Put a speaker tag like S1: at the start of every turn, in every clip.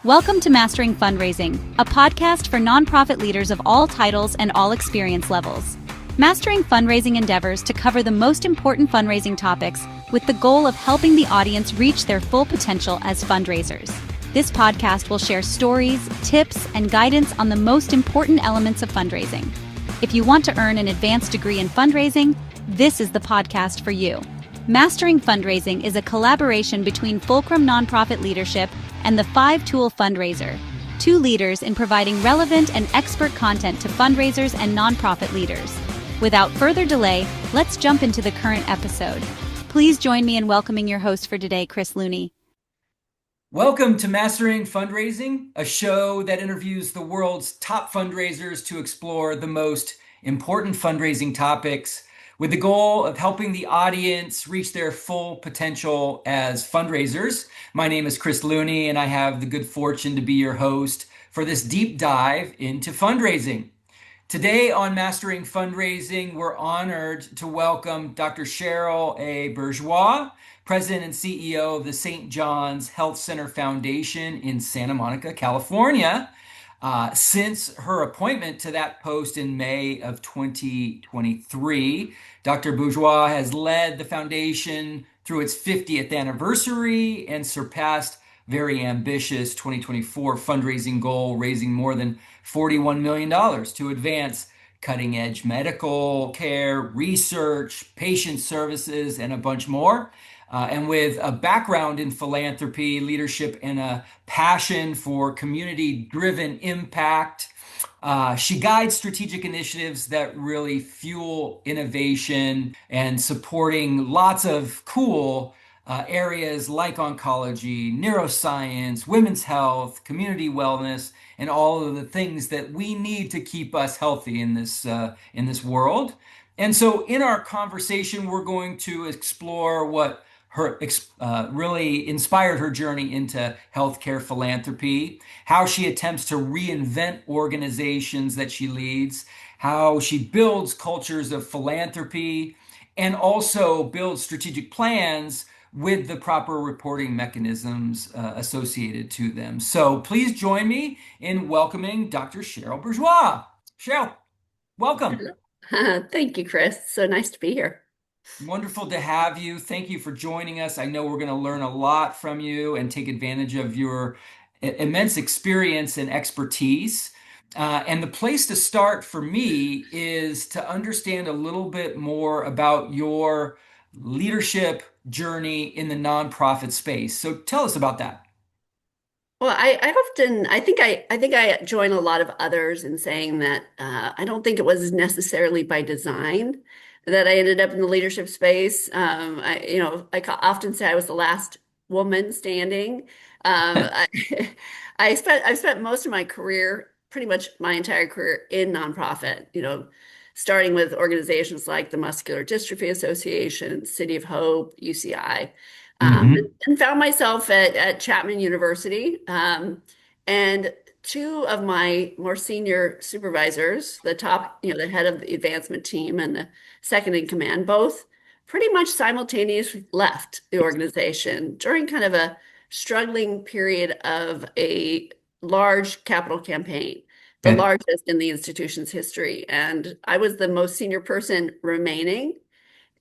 S1: Welcome to Mastering Fundraising, a podcast for nonprofit leaders of all titles and all experience levels. Mastering Fundraising endeavors to cover the most important fundraising topics with the goal of helping the audience reach their full potential as fundraisers. This podcast will share stories, tips, and guidance on the most important elements of fundraising. If you want to earn an advanced degree in fundraising, this is the podcast for you. Mastering Fundraising is a collaboration between Fulcrum Nonprofit Leadership and the 5-Tool Fundraiser, two leaders in providing relevant and expert content to fundraisers and nonprofit leaders. Without further delay, let's jump into the current episode. Please join me in welcoming your host for today, Chris Looney.
S2: Welcome to Mastering Fundraising, a show that interviews the world's top fundraisers to explore the most important fundraising topics with the goal of helping the audience reach their full potential as fundraisers. My name is Chris Looney, and I have the good fortune to be your host for this deep dive into fundraising. Today on Mastering Fundraising, we're honored to welcome Dr. Cheryl A. Bourgeois, President and CEO of the St. John's Health Center Foundation in Santa Monica, California. Since her appointment to that post in May of 2023, Dr. Bourgeois has led the foundation through its 50th anniversary and surpassed very ambitious 2024 fundraising goal, raising more than $41 million to advance cutting-edge medical care, research, patient services, and a bunch more. And with a background in philanthropy, leadership, and a passion for community-driven impact, she guides strategic initiatives that really fuel innovation and supporting lots of cool areas like oncology, neuroscience, women's health, community wellness, and all of the things that we need to keep us healthy in this world. And so in our conversation, we're going to explore what her really inspired her journey into healthcare philanthropy, how she attempts to reinvent organizations that she leads, how she builds cultures of philanthropy, and also builds strategic plans with the proper reporting mechanisms associated to them. So please join me in welcoming Dr. Cheryl Bourgeois. Cheryl, welcome.
S3: Thank you, Chris. So nice to be here.
S2: Wonderful to have you. Thank you for joining us. I know we're going to learn a lot from you and take advantage of your immense experience and expertise. And the place to start for me is to understand a little bit more about your leadership journey in the nonprofit space. So tell us about that.
S3: Well, I think I join a lot of others in saying that I don't think it was necessarily by design that I ended up in the leadership space. I often say I was the last woman standing. I've spent most of my career, pretty much my entire career, in nonprofit. Starting with organizations like the Muscular Dystrophy Association, City of Hope, UCI, and found myself at Chapman University. And two of my more senior supervisors, the head of the advancement team and the second in command, both pretty much simultaneously left the organization during kind of a struggling period of a large capital campaign, the largest in the institution's history. And I was the most senior person remaining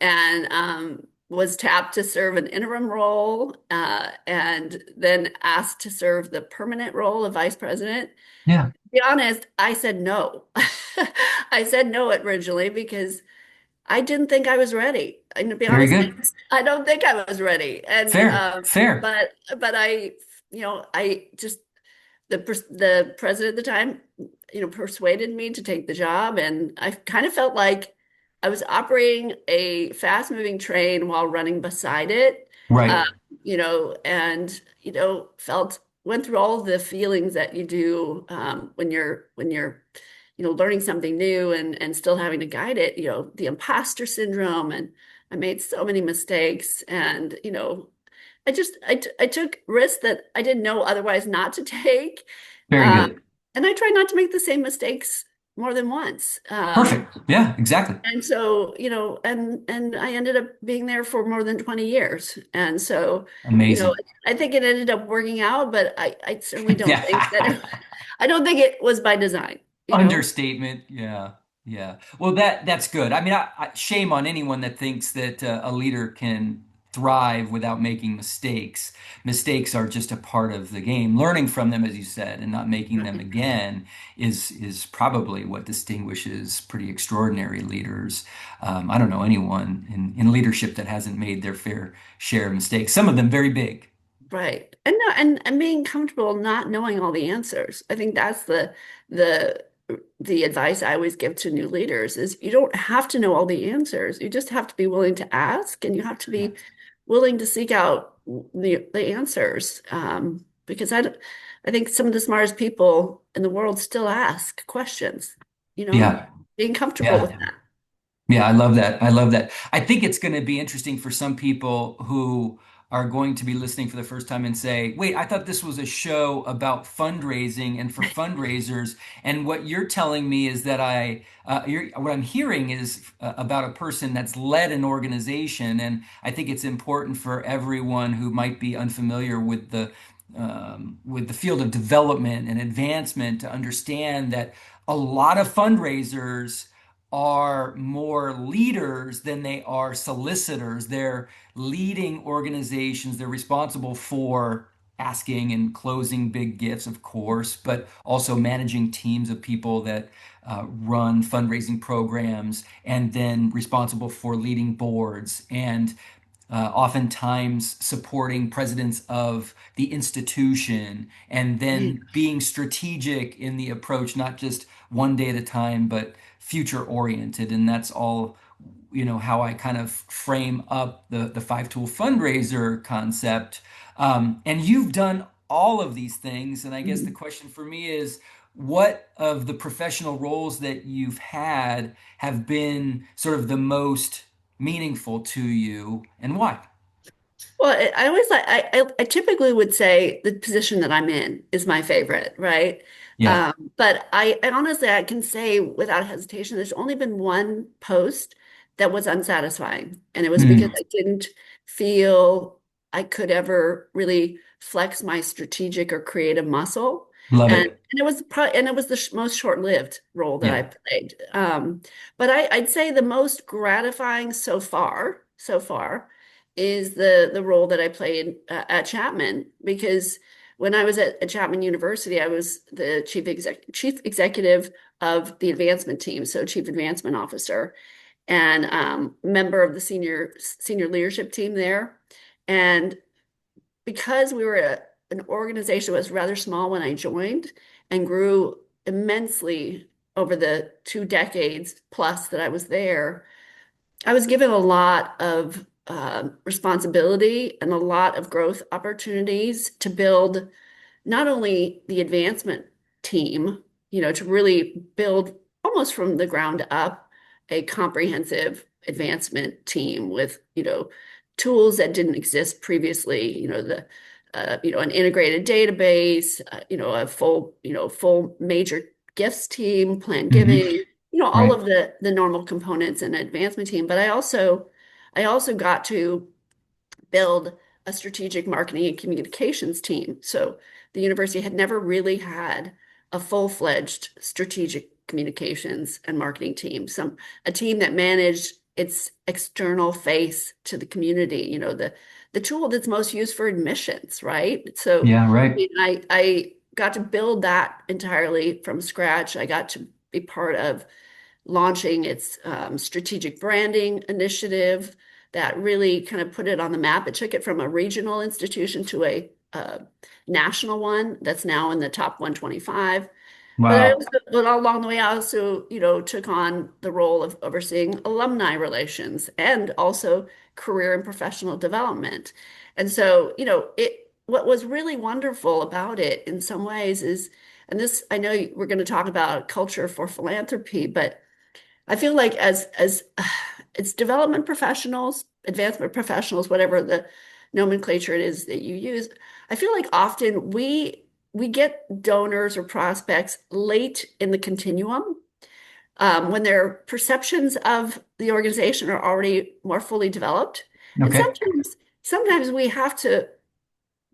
S3: and was tapped to serve an interim role and then asked to serve the permanent role of vice president.
S2: Yeah.
S3: To be honest, I said no. I said no originally because I didn't think I was ready. And to be
S2: Very
S3: honest,
S2: good.
S3: I don't think I was ready. And
S2: Fair.
S3: But I just the president at the time, persuaded me to take the job, and I kind of felt like I was operating a fast-moving train while running beside it.
S2: Right.
S3: And went through all of the feelings that you do when you're learning something new and still having to guide it, the imposter syndrome. And I made so many mistakes, and I took risks that I didn't know otherwise not to take.
S2: Very good.
S3: And I try not to make the same mistakes more than once.
S2: Perfect. Yeah, exactly.
S3: And so, and I ended up being there for more than 20 years. And so,
S2: Amazing.
S3: I think it ended up working out, but I certainly don't think that
S2: Yeah.
S3: I don't think it was by design.
S2: Understatement. Yeah. Yeah. Well, that's good. I mean, shame on anyone that thinks that a leader can thrive without making mistakes. Mistakes are just a part of the game. Learning from them, as you said, and not making them
S3: Right.
S2: again is probably what distinguishes pretty extraordinary leaders. I don't know anyone in leadership that hasn't made their fair share of mistakes. Some of them very big.
S3: Right. And no, and being comfortable not knowing all the answers. I think that's the the advice I always give to new leaders is you don't have to know all the answers. You just have to be willing to ask and you have to
S2: Yeah.
S3: be willing to seek out the answers. Because I think some of the smartest people in the world still ask questions, and
S2: Yeah.
S3: being comfortable with
S2: Yeah.
S3: that.
S2: Yeah, I love that. I love that. I think it's going to be interesting for some people who are going to be listening for the first time and say, wait, I thought this was a show about fundraising and for fundraisers. And what you're telling me is that what I'm hearing is about a person that's led an organization. And I think it's important for everyone who might be unfamiliar with the field of development and advancement to understand that a lot of fundraisers are more leaders than they are solicitors. They're leading organizations. They're responsible for asking and closing big gifts, of course, but also managing teams of people that run fundraising programs and then responsible for leading boards and oftentimes supporting presidents of the institution and
S3: Right.
S2: then being strategic in the approach, not just one day at a time, but future oriented. And that's all, how I kind of frame up the five tool fundraiser concept. And you've done all of these things. And I guess the
S3: Mhm.
S2: question for me is, what of the professional roles that you've had have been sort of the most meaningful to you and why?
S3: Well, I always like I typically would say the position that I'm in is my favorite, right?
S2: Yeah.
S3: But I honestly I can say without hesitation, there's only been one post that was unsatisfying, and it was because
S2: Mm,
S3: I didn't feel I could ever really flex my strategic or creative muscle,
S2: love
S3: and
S2: it.
S3: it was the most short-lived role that I
S2: Yeah.
S3: played. But I'd say the most gratifying so far is the role that I played at Chapman because when I was at Chapman University, I was the chief executive of the advancement team, so chief advancement officer, and member of the senior leadership team there. And because we were an organization that was rather small when I joined and grew immensely over the 2 decades plus that I was there, I was given a lot of responsibility and a lot of growth opportunities to build not only the advancement team, to really build almost from the ground up a comprehensive advancement team with, tools that didn't exist previously, an integrated database, full major gifts team, planned
S2: Hmm.
S3: giving, all
S2: Right.
S3: of the normal components in an advancement team. But I also got to build a strategic marketing and communications team. So the university had never really had a full-fledged strategic communications and marketing team, a team that managed its external face to the community, the tool that's most used for admissions, right? So
S2: Yeah,
S3: I
S2: right.
S3: mean, I got to build that entirely from scratch. I got to be part of launching its strategic branding initiative that really kind of put it on the map. It took it from a regional institution to a national one that's now in the top 125.
S2: Wow.
S3: But all along the way, I also, took on the role of overseeing alumni relations and also career and professional development. And so, what was really wonderful about it in some ways is, and this, I know we're going to talk about culture for philanthropy, but I feel like as it's development professionals, advancement professionals, whatever the nomenclature it is that you use, I feel like often we get donors or prospects late in the continuum. when their perceptions of the organization are already more fully developed. And
S2: Okay.
S3: sometimes we have to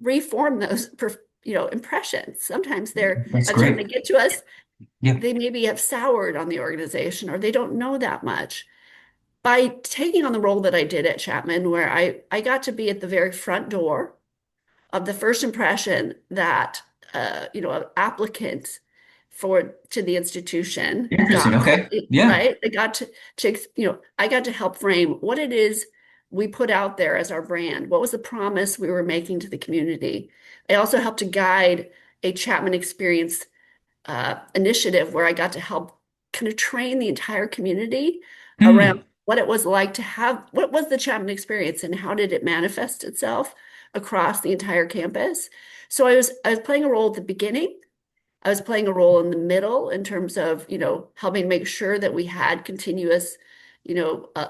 S3: reform those impressions. Sometimes they're
S2: That's
S3: by the time they
S2: great.
S3: get to us,
S2: Yeah.
S3: they maybe have soured on the organization or they don't know that much. By taking on the role that I did at Chapman, where I got to be at the very front door of the first impression that an applicant for to the institution got,
S2: Interesting. Okay. Yeah.
S3: right? They got to I got to help frame what it is we put out there as our brand. What was the promise we were making to the community? I also helped to guide a Chapman Experience initiative where I got to help kind of train the entire community around
S2: Hmm.
S3: what it was like to have, what was the Chapman experience and how did it manifest itself across the entire campus. So I was playing a role at the beginning. I was playing a role in the middle in terms of, helping make sure that we had continuous,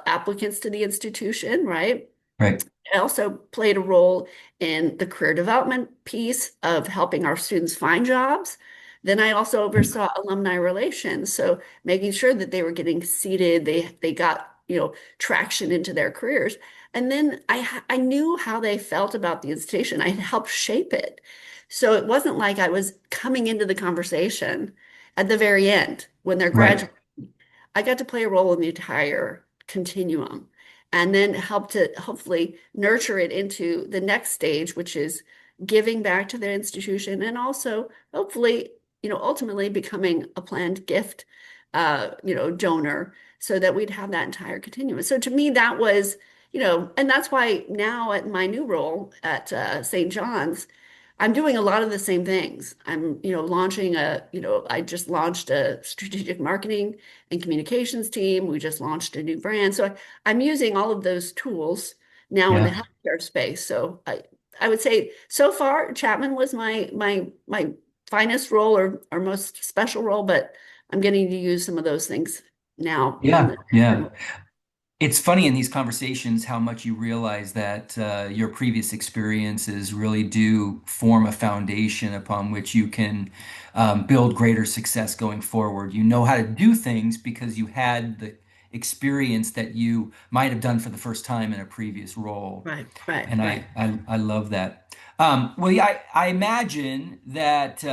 S3: applicants to the institution, right?
S2: Right.
S3: I also played a role in the career development piece of helping our students find jobs. Then I also oversaw alumni relations, so making sure that they were getting seated, they got, traction into their careers. And then I knew how they felt about the institution. I had helped shape it. So it wasn't like I was coming into the conversation at the very end when they're
S2: Right.
S3: graduating. I got to play a role in the entire continuum and then help to hopefully nurture it into the next stage, which is giving back to the institution and also hopefully, ultimately becoming a planned gift, donor so that we'd have that entire continuum. So to me, that was, and that's why now at my new role at St. John's, I'm doing a lot of the same things. I'm, I just launched a strategic marketing and communications team. We just launched a new brand. So I'm using all of those tools now in the
S2: Yeah.
S3: healthcare space. So I would say so far Chapman was my finest role or most special role, but I'm getting to use some of those things now in
S2: Yeah.
S3: the
S2: Yeah.
S3: current.
S2: It's funny in these conversations how much you realize that your previous experiences really do form a foundation upon which you can build greater success going forward. You know how to do things because you had the experience that you might have done for the first time in a previous role.
S3: Right, right,
S2: And
S3: right.
S2: I love that. Well, yeah, I imagine that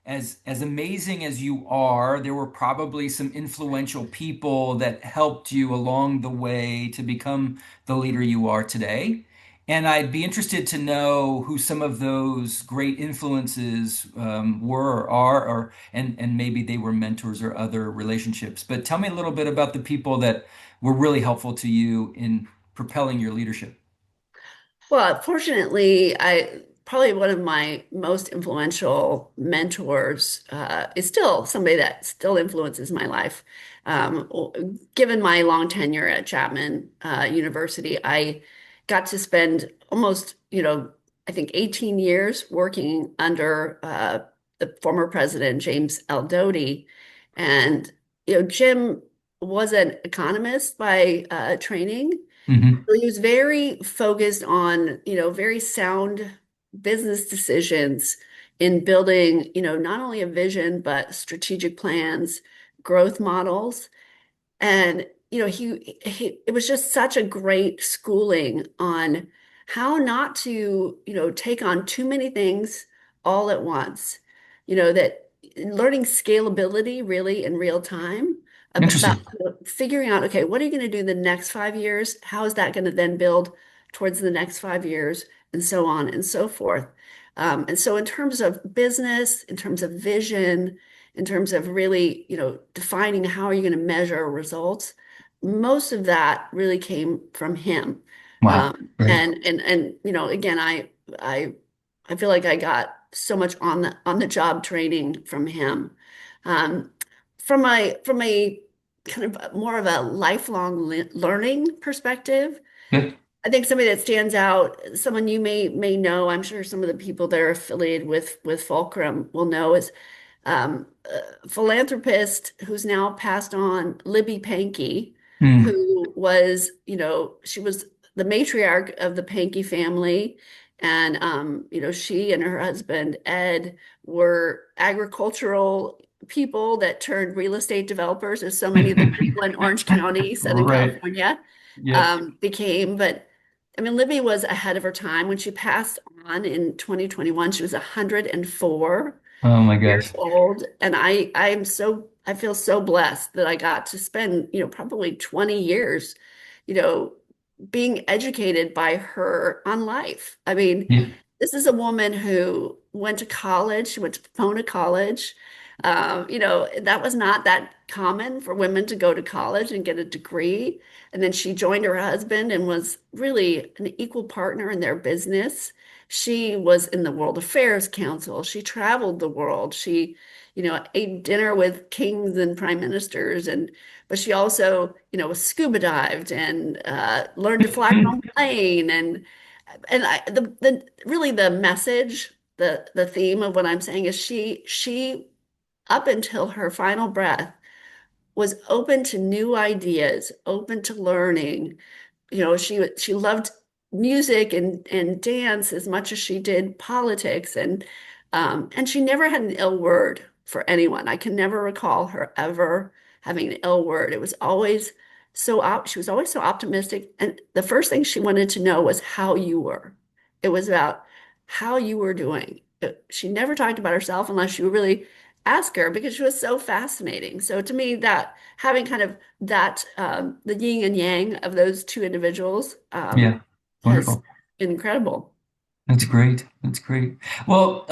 S2: as amazing as you are, there were probably some influential people that helped you along the way to become the leader you are today. And I'd be interested to know who some of those great influences were or are, or and maybe they were mentors or other relationships. But tell me a little bit about the people that were really helpful to you in propelling your leadership.
S3: Well, fortunately, I probably one of my most influential mentors is still somebody that still influences my life. Given my long tenure at Chapman University, I got to spend almost, I think 18 years working under the former president, James L. Doty. And, Jim was an economist by training.
S2: Hmm.
S3: So he was very focused on, very sound business decisions in building, not only a vision, but strategic plans, growth models. And, it was just such a great schooling on how not to, take on too many things all at once. That learning scalability really in real time about
S2: Interesting.
S3: figuring out, okay, what are you going to do the next 5 years? How is that going to then build towards the next 5 years? And so on and so forth. And so in terms of business, in terms of vision, in terms of really, defining how are you going to measure results, most of that really came from him.
S2: Wow. Great.
S3: And again, I I feel like I got so much on the job training from him. Um, from a kind of more of a lifelong learning perspective,
S2: Good.
S3: I think somebody that stands out, someone you may know, I'm sure some of the people that are affiliated with Fulcrum will know, is a philanthropist who's now passed on, Libby Pankey,
S2: Mm.
S3: who was, she was the matriarch of the Pankey family. And, she and her husband, Ed, were agricultural people that turned real estate developers, as so many of the people in Orange County, Southern
S2: Right.
S3: California,
S2: Yep.
S3: became. But I mean, Libby was ahead of her time when she passed on in 2021. She was 104
S2: Oh my
S3: years
S2: gosh.
S3: old, and I feel so blessed that I got to spend, probably 20 years, you know, being educated by her on life. I mean,
S2: Yeah.
S3: this is a woman who went to college. She went to Pomona College. That was not that common for women to go to college and get a degree. And then she joined her husband and was really an equal partner in their business. She was in the World Affairs Council. She traveled the world. She, ate dinner with kings and prime ministers, but she also, was scuba dived and learned to fly her own plane. And really the message, the theme of what I'm saying is she up until her final breath was open to new ideas, open to learning. She loved music and dance as much as she did politics, and she never had an ill word for anyone. I can never recall her ever having an ill word. It was always she was always so optimistic, and the first thing she wanted to know was how you were. It was about how you were doing. She never talked about herself unless you really ask her, because she was so fascinating. So to me, that having kind of that the yin and yang of those two individuals
S2: Yeah.
S3: has
S2: Wonderful.
S3: been incredible.
S2: That's great. That's great. Well,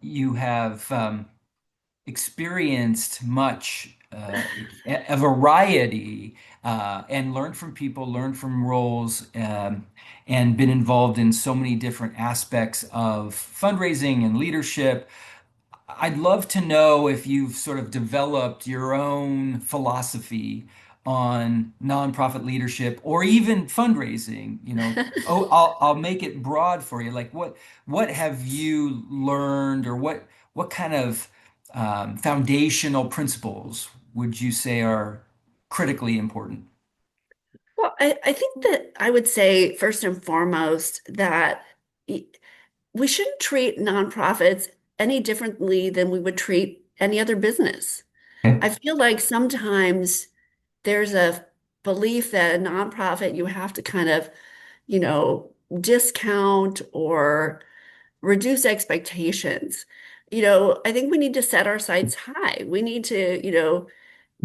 S2: you have experienced much, a variety, and learned from people, learned from roles, and been involved in so many different aspects of fundraising and leadership. I'd love to know if you've sort of developed your own philosophy on nonprofit leadership or even fundraising. Oh, I'll make it broad for you. Like what have you learned, or what kind of foundational principles would you say are critically important?
S3: Well, I think that I would say first and foremost that we shouldn't treat nonprofits any differently than we would treat any other business.
S2: Okay.
S3: I feel like sometimes there's a belief that a nonprofit you have to kind of, discount or reduce expectations. I think we need to set our sights high. We need to,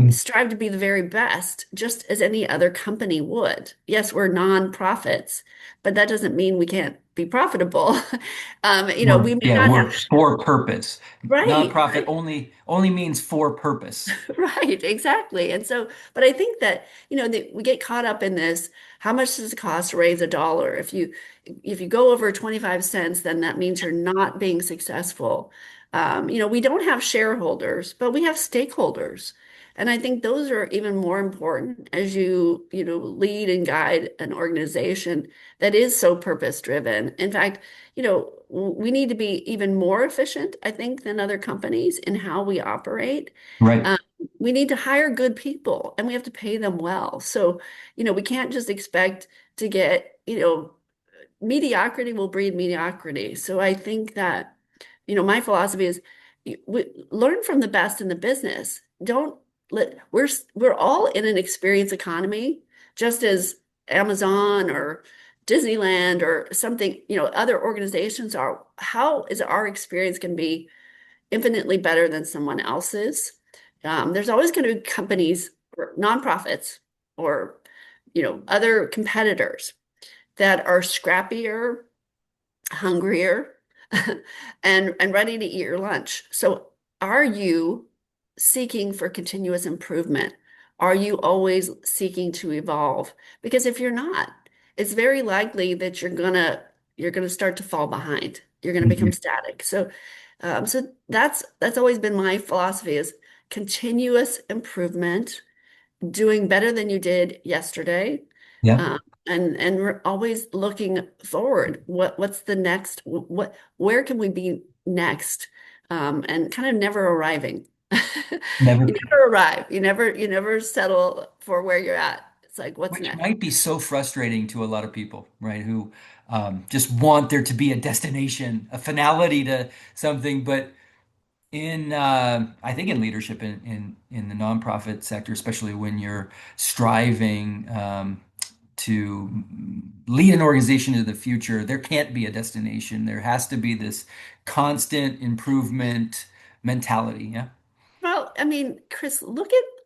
S3: strive to be the very best, just as any other company would. Yes, we're nonprofits, but that doesn't mean we can't be profitable. We may not
S2: We're
S3: have,
S2: for purpose.
S3: right,
S2: Nonprofit
S3: right.
S2: only means for purpose.
S3: Right, exactly. And so, but I think that, that we get caught up in this. How much does it cost to raise a dollar? If you go over 25 cents, then that means you're not being successful. We don't have shareholders, but we have stakeholders. And I think those are even more important as lead and guide an organization that is so purpose driven. In fact, we need to be even more efficient, I think, than other companies in how we operate.
S2: Right.
S3: We need to hire good people, and we have to pay them well. So, we can't just expect to get, mediocrity will breed mediocrity. So I think that, my philosophy is learn from the best in the business. Don't we're all in an experience economy, just as Amazon or Disneyland or something, other organizations are. How is our experience going to be infinitely better than someone else's? There's always going to be companies or nonprofits or other competitors that are scrappier, hungrier, and ready to eat your lunch. So are you seeking for continuous improvement? Are you always seeking to evolve? Because if you're not, it's very likely that you're gonna start to fall behind. You're gonna become
S2: Mhm.
S3: static. So that's always been my philosophy is continuous improvement, doing better than you did yesterday,
S2: Yeah.
S3: um, and we're always looking forward. What's the next? Where can we be next? And kind of never arriving.
S2: Never.
S3: You never arrive. You never settle for where you're at. It's like, what's
S2: Which
S3: next?
S2: might be so frustrating to a lot of people, right? Who just want there to be a destination, a finality to something, but I think in leadership in the nonprofit sector, especially when you're striving to lead an organization into the future, there can't be a destination. There has to be this constant improvement mentality. Yeah.
S3: Well, I mean, Chris,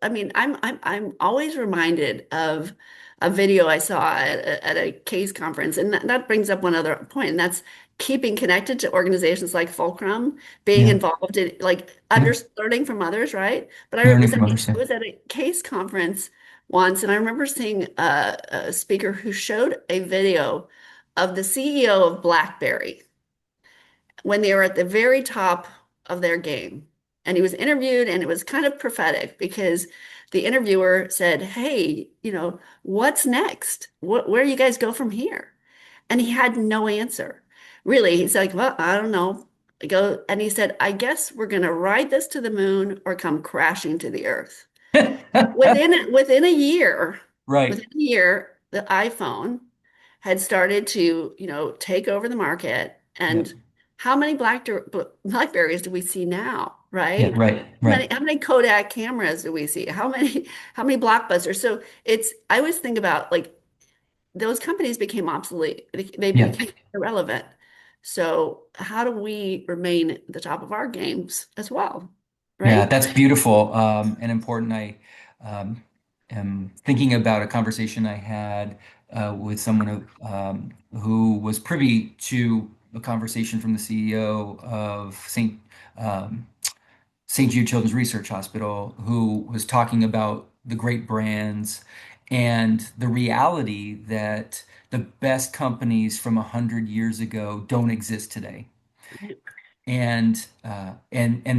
S3: I'm always reminded of a video I saw at a case conference, and that brings up one other point, and that's keeping connected to organizations like Fulcrum, being
S2: Yeah.
S3: involved in
S2: Yeah.
S3: learning from others, right? But
S2: Learning from others.
S3: I
S2: Yeah.
S3: was at a case conference once, and I remember seeing a speaker who showed a video of the CEO of BlackBerry when they were at the very top of their game. And he was interviewed, and it was kind of prophetic because the interviewer said, "Hey, what's next? Where do you guys go from here?" And he had no answer. Really, he's like, "Well, I don't know." And he said, "I guess we're going to ride this to the moon or come crashing to the earth." Within a year,
S2: Right.
S3: the iPhone had started to, take over the market.
S2: Yep.
S3: And how many Blackberries do we see now,
S2: Yeah.
S3: right?
S2: Right. Right.
S3: How many Kodak cameras do we see? How many Blockbusters? So I always think about like those companies became obsolete. They
S2: Yeah.
S3: became irrelevant. So how do we remain at the top of our games as well,
S2: Yeah,
S3: right?
S2: that's beautiful and important. I um, am thinking about a conversation I had with someone who was privy to a conversation from the CEO of um, St. Jude Children's Research Hospital, who was talking about the great brands and the reality that the best companies from 100 years ago don't exist today, and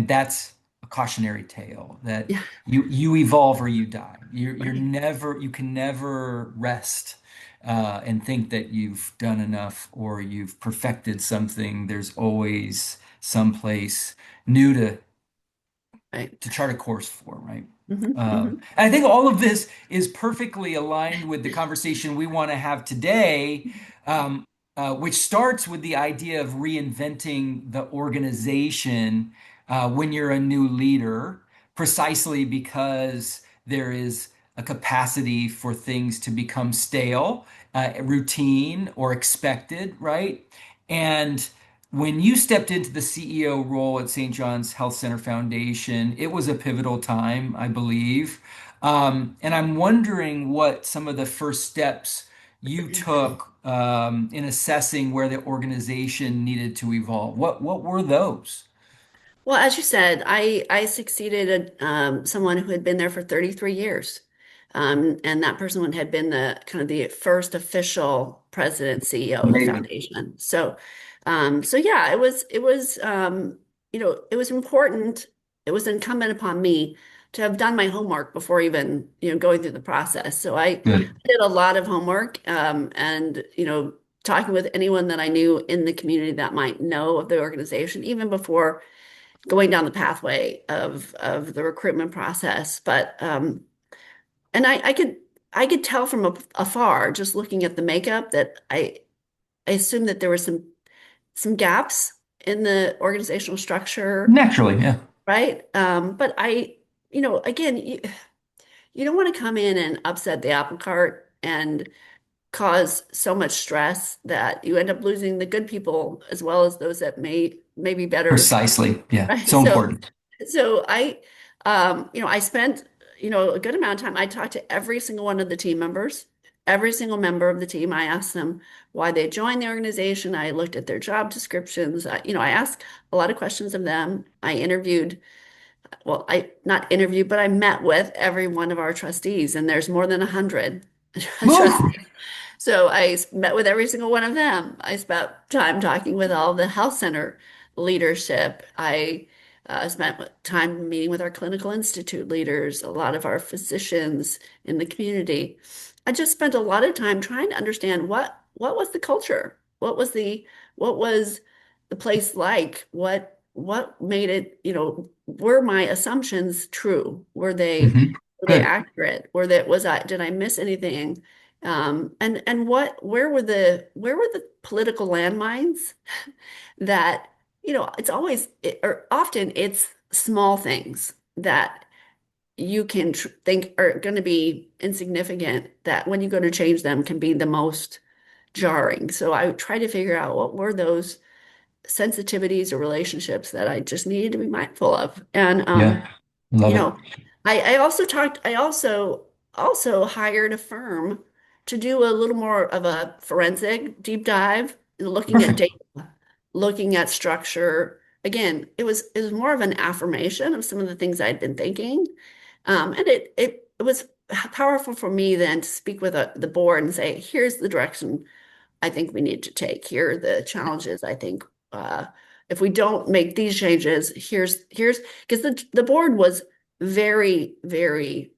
S2: that's a cautionary tale that
S3: Yeah,
S2: you evolve or you die. You're
S3: right.
S2: never you can never rest and think that you've done enough or you've perfected something. There's always someplace new
S3: Right.
S2: to chart a course for, right?
S3: Hmm.
S2: And I think all of this is perfectly aligned with the conversation we want to have today, um, which starts with the idea of reinventing the organization when you're a new leader, precisely because there is a capacity for things to become stale, routine, or expected, right? And when you stepped into the CEO role at St. John's Health Center Foundation, it was a pivotal time, I believe. And I'm wondering what some of the first steps you took in assessing where the organization needed to evolve. What were those?
S3: Well, as you said, I succeeded someone who had been there for 33 years. And that person had been the kind of the first official president CEO of the
S2: Amazing.
S3: foundation. So yeah, it was important. It was incumbent upon me to have done my homework before even, going through the process. So I
S2: Good.
S3: did a lot of homework, and, talking with anyone that I knew in the community that might know of the organization, even before going down the pathway of the recruitment process. But and I could tell from afar, just looking at the makeup, that I assumed that there were some gaps in the organizational structure,
S2: Naturally, yeah.
S3: right? But again, you don't want to come in and upset the apple cart and cause so much stress that you end up losing the good people as well as those that may be better.
S2: Precisely. Yeah.
S3: Right.
S2: So important.
S3: So I spent, a good amount of time. I talked to every single one of the team members, every single member of the team. I asked them why they joined the organization. I looked at their job descriptions. I asked a lot of questions of them. I interviewed, well, I not interviewed, but I met with every one of our trustees, and there's more than 100
S2: Woo!
S3: trustees. So met with every single one of them. I spent time talking with all the health center leadership. I spent time meeting with our clinical institute leaders, a lot of our physicians in the community. I just spent a lot of time trying to understand what was the culture, what was the place like, what made it, were my assumptions true?
S2: Hmm.
S3: Were they
S2: Good.
S3: accurate? Did I miss anything? And where were the political landmines that it's always, or often it's small things that you can tr think are going to be insignificant that when you go to change them can be the most jarring. So I would try to figure out what were those sensitivities or relationships that I just needed to be mindful of. And
S2: Yeah.
S3: you
S2: Love it.
S3: know, I also hired a firm to do a little more of a forensic deep dive, looking at
S2: Perfect.
S3: data, looking at structure. Again, it was more of an affirmation of some of the things I'd been thinking. And it was powerful for me then to speak with the board and say, here's the direction I think we need to take. Here are the challenges I think if we don't make these changes, here's because the board was very, very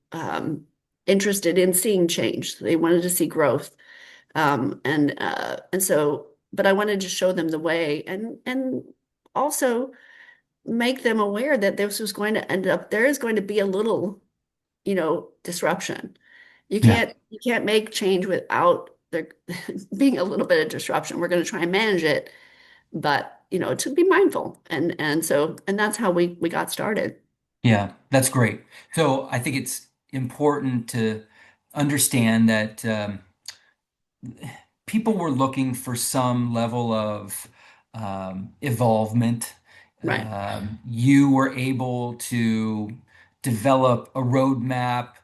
S3: interested in seeing change. They wanted to see growth. And so, but I wanted to show them the way and also make them aware that this was going to end up, there is going to be a little, disruption.
S2: Yeah.
S3: You can't make change without there being a little bit of disruption. We're going to try and manage it, but to be mindful. And that's how we got started.
S2: Yeah. That's great. So I think it's important to understand that people were looking for some level of evolvement.
S3: Right.
S2: You were able to develop a roadmap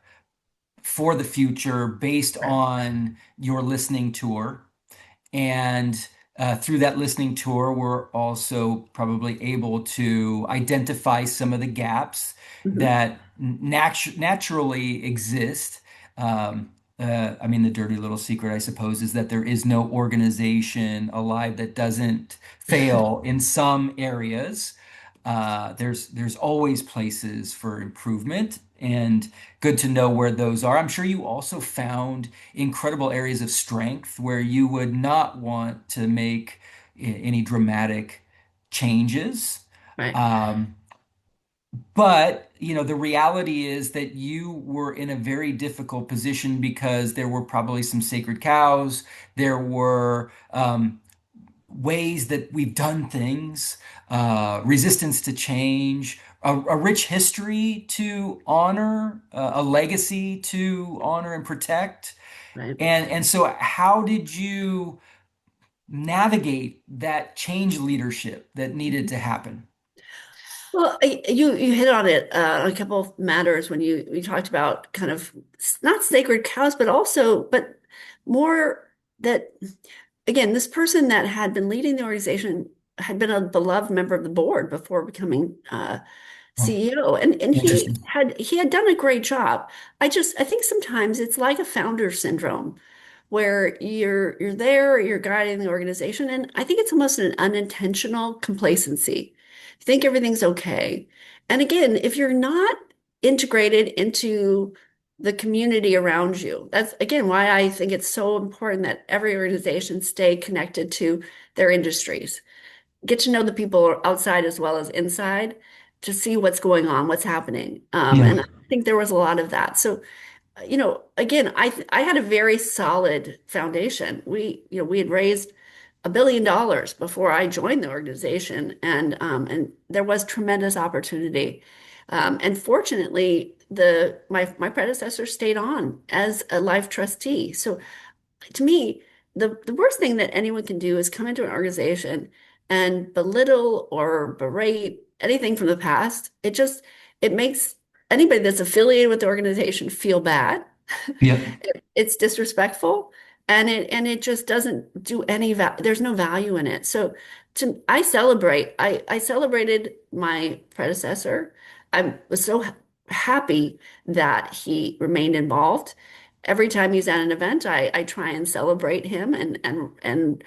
S2: for the future based
S3: Right.
S2: on your listening tour. And through that listening tour, we're also probably able to identify some of the gaps
S3: Mhm.
S2: that naturally exist. I mean, the dirty little secret, I suppose, is that there is no organization alive that doesn't fail in some areas. There's always places for improvement, and good to know where those are. I'm sure you also found incredible areas of strength where you would not want to make any dramatic changes.
S3: Right.
S2: Um, but, the reality is that you were in a very difficult position because there were probably some sacred cows. There were ways that we've done things, resistance to change, a rich history to honor, a legacy to honor and protect.
S3: Right.
S2: And so how did you navigate that change leadership that needed to happen?
S3: Well, you hit on it a couple of matters when you talked about kind of not sacred cows, but also but more that again, this person that had been leading the organization had been a beloved member of the board before becoming
S2: Oh,
S3: CEO, and
S2: interesting.
S3: he had done a great job. I think sometimes it's like a founder syndrome where you're there, you're guiding the organization, and I think it's almost an unintentional complacency. You think everything's okay. And again, if you're not integrated into the community around you, that's again why I think it's so important that every organization stay connected to their industries, get to know the people outside as well as inside to see what's going on, what's happening. And I
S2: Yeah.
S3: think there was a lot of that. So again, I had a very solid foundation. We had raised $1 billion before I joined the organization, and there was tremendous opportunity. And fortunately, my predecessor stayed on as a life trustee. So to me, the worst thing that anyone can do is come into an organization and belittle or berate anything from the past. It makes anybody that's affiliated with the organization feel bad.
S2: Yep.
S3: It's disrespectful, and it just doesn't do any there's no value in it. So I celebrated my predecessor. I was so happy that he remained involved. Every time he's at an event, I try and celebrate him and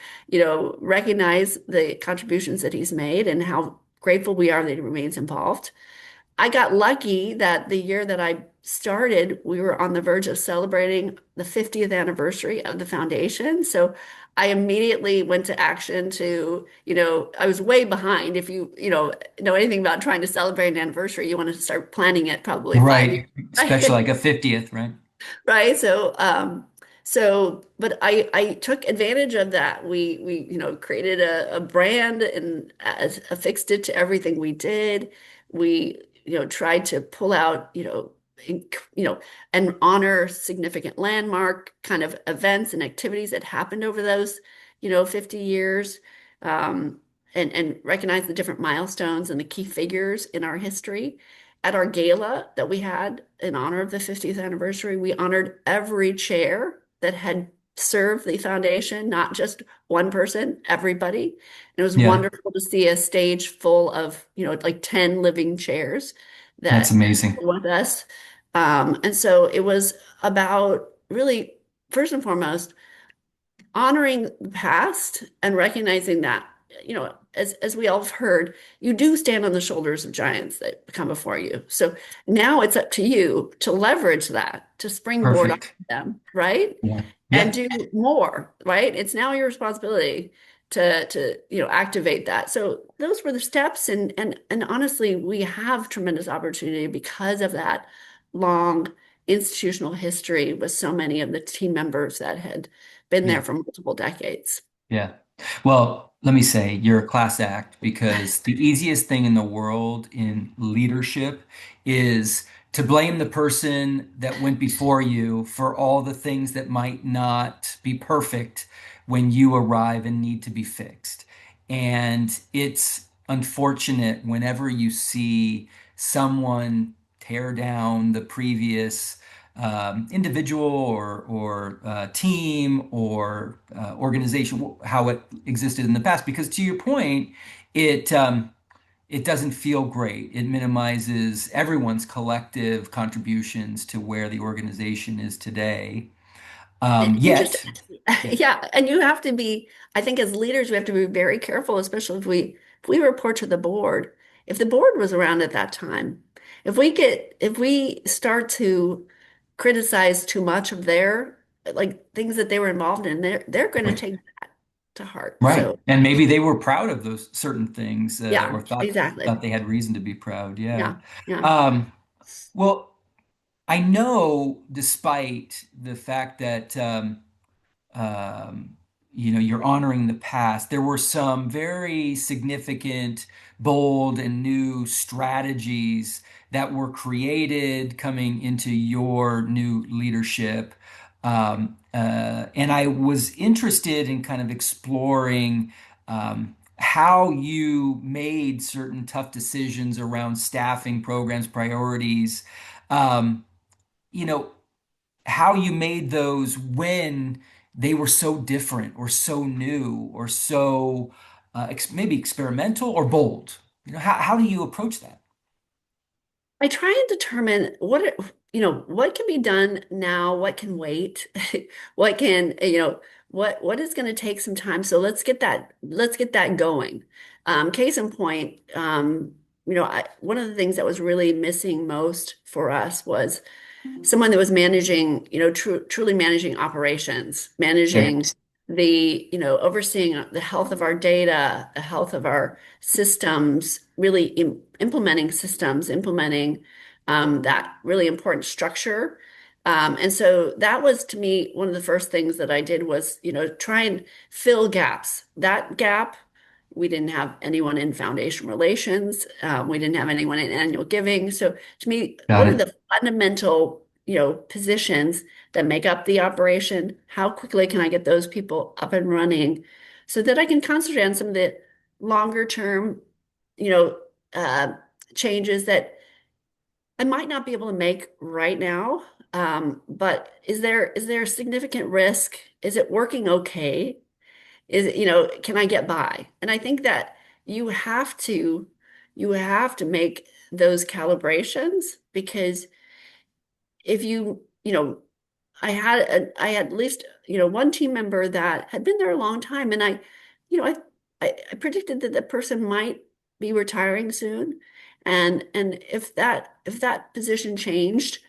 S3: recognize the contributions that he's made and how grateful we are that he remains involved. I got lucky that the year that I started, we were on the verge of celebrating the 50th anniversary of the foundation. So I immediately went to action I was way behind. If know anything about trying to celebrate an anniversary, you want to start planning it probably 5 years,
S2: Right. Especially
S3: right?
S2: like a 50th, right?
S3: Right. So, So, but I took advantage of that. We created a brand and affixed it to everything we did. We tried to pull out in, you know and honor significant landmark kind of events and activities that happened over those 50 years, um, and recognize the different milestones and the key figures in our history. At our gala that we had in honor of the 50th anniversary, we honored every chair that had served the foundation, not just one person, everybody. And it was
S2: Yeah,
S3: wonderful to see a stage full of, like 10 living chairs
S2: that's
S3: that
S2: amazing.
S3: were with us. And so it was about really, first and foremost, honoring the past and recognizing that, as we all have heard, you do stand on the shoulders of giants that come before you. So now it's up to you to leverage that, to springboard on
S2: Perfect.
S3: them, right?
S2: Yeah.
S3: And
S2: Yeah.
S3: do more, right? It's now your responsibility to activate that. So those were the steps, and honestly, we have tremendous opportunity because of that long institutional history with so many of the team members that had been there
S2: Yeah.
S3: for multiple decades.
S2: Yeah. Well, let me say you're a class act because the easiest thing in the world in leadership is to blame the person that went before you for all the things that might not be perfect when you arrive and need to be fixed. And it's unfortunate whenever you see someone tear down the previous individual or team or organization, how it existed in the past. Because to your point, it doesn't feel great. It minimizes everyone's collective contributions to where the organization is today.
S3: And just,
S2: Yet, yeah,
S3: yeah, and you have to be, I think as leaders, we have to be very careful, especially if we report to the board. If the board was around at that time, if we start to criticize too much of their like things that they were involved in, they're going to
S2: right,
S3: take that to heart.
S2: right,
S3: So
S2: and maybe they were proud of those certain things
S3: yeah,
S2: or thought
S3: exactly.
S2: they had reason to be proud. Yeah.
S3: Yeah, yeah.
S2: Um, well, I know, despite the fact that um, you're honoring the past, there were some very significant, bold, and new strategies that were created coming into your new leadership. And I was interested in kind of exploring how you made certain tough decisions around staffing programs, priorities. Um, you know, how you made those when they were so different or so new or so maybe experimental or bold. How do you approach that?
S3: I try and determine what can be done now, what can wait, what can, what is going to take some time. So let's get that going. Case in point, one of the things that was really missing most for us was someone that was managing, truly managing operations,
S2: Yeah.
S3: managing overseeing the health of our data, the health of our systems, really implementing systems, implementing that really important structure. And so that was to me one of the first things that I did was, try and fill gaps. That gap, we didn't have anyone in foundation relations. We didn't have anyone in annual giving. So to me,
S2: Got
S3: what are
S2: it.
S3: the fundamental, positions that make up the operation? How quickly can I get those people up and running so that I can concentrate on some of the longer term, you know, uh, changes that I might not be able to make right now. But is there a significant risk? Is it working okay? Can I get by? And I think that you have to you have to make those calibrations because if I had at least one team member that had been there a long time, and you know I predicted that the person might be retiring soon, and if that position changed,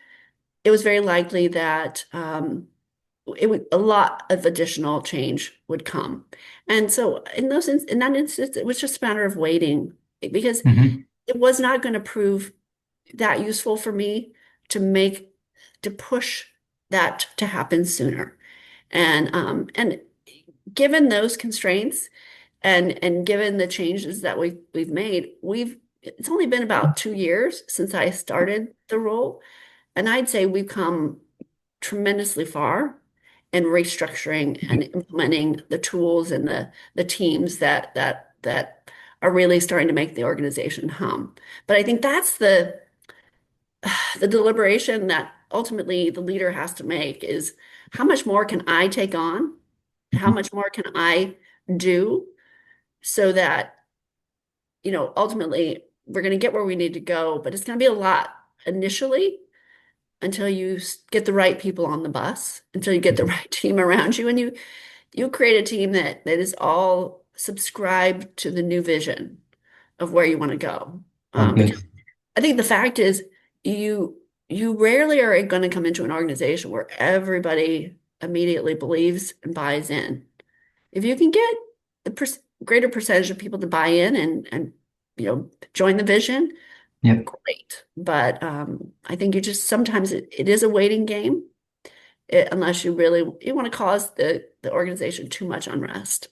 S3: it was very likely that a lot of additional change would come. And so in that instance, it was just a matter of waiting because
S2: Hmm.
S3: it was not going to prove that useful for me to make to push that to happen sooner. And given those constraints and given the changes that we've made, it's only been about 2 years since I started the role, and I'd say we've come tremendously far in restructuring and implementing the tools and the teams that are really starting to make the organization hum. But I think that's the deliberation that ultimately the leader has to make is how much more can I take on? How much more can I do so that, ultimately we're going to get where we need to go, but it's going to be a lot initially until you get the right people on the bus, until you get the right team around you, and you create a team that is all subscribed to the new vision of where you want to go.
S2: Okay.
S3: Because I think the fact is you you rarely are going to come into an organization where everybody immediately believes and buys in. If you can get the greater percentage of people to buy in and join the vision,
S2: Yep.
S3: great. But I think you just sometimes it is a waiting game, unless you want to cause the organization too much unrest.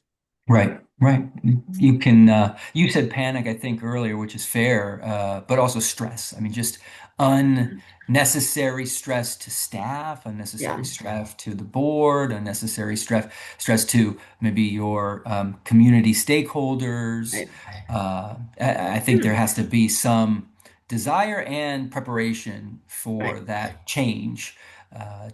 S2: Right, right. You said panic, I think, earlier, which is fair, but also stress. I mean, just unnecessary stress to staff,
S3: Yeah,
S2: unnecessary stress to the board, unnecessary stress to maybe your community stakeholders.
S3: right.
S2: I think there has to be some desire and preparation for
S3: Right.
S2: that change,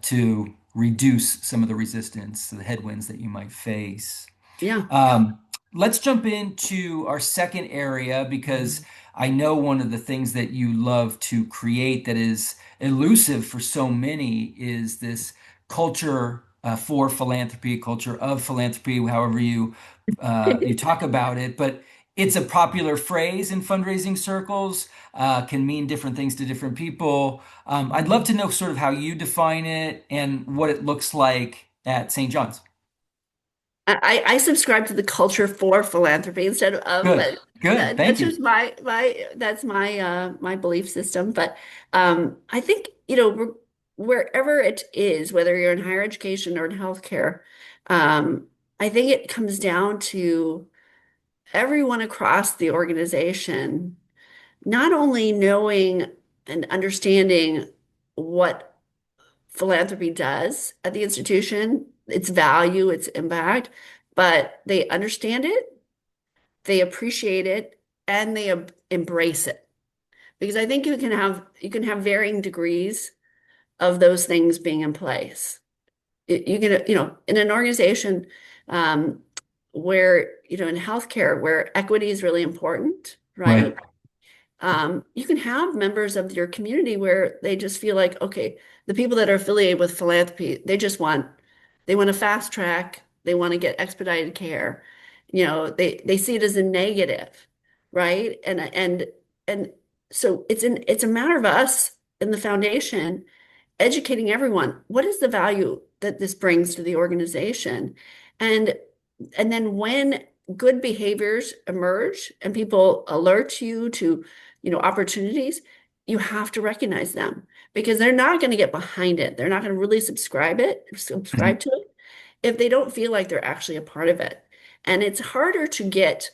S2: to reduce some of the resistance, the headwinds that you might face.
S3: Yeah.
S2: Um, let's jump into our second area because I know one of the things that you love to create that is elusive for so many is this culture for philanthropy, culture of philanthropy, however you talk about it. But it's a popular phrase in fundraising circles, can mean different things to different people. I'd love to know sort of how you define it and what it looks like at St. John's.
S3: I subscribe to the culture for philanthropy instead of,
S2: Good,
S3: but
S2: good. Thank
S3: that's
S2: you.
S3: just my belief system. But I think, wherever it is, whether you're in higher education or in healthcare, I think it comes down to everyone across the organization not only knowing and understanding what philanthropy does at the institution, its value, its impact, but they understand it, they appreciate it, and they embrace it. Because I think you can have varying degrees of those things being in place. You can, in an organization where, in healthcare, where equity is really important,
S2: Right,
S3: right? You can have members of your community where they just feel like, okay, the people that are affiliated with philanthropy, they want a fast track, they want to get expedited care. They see it as a negative, right? And so it's a matter of us in the foundation educating everyone. What is the value that this brings to the organization? And and then when good behaviors emerge and people alert you to, opportunities, you have to recognize them because they're not going to get behind it. They're not going to really subscribe
S2: mhm,
S3: to it if they don't feel like they're actually a part of it. And it's harder to get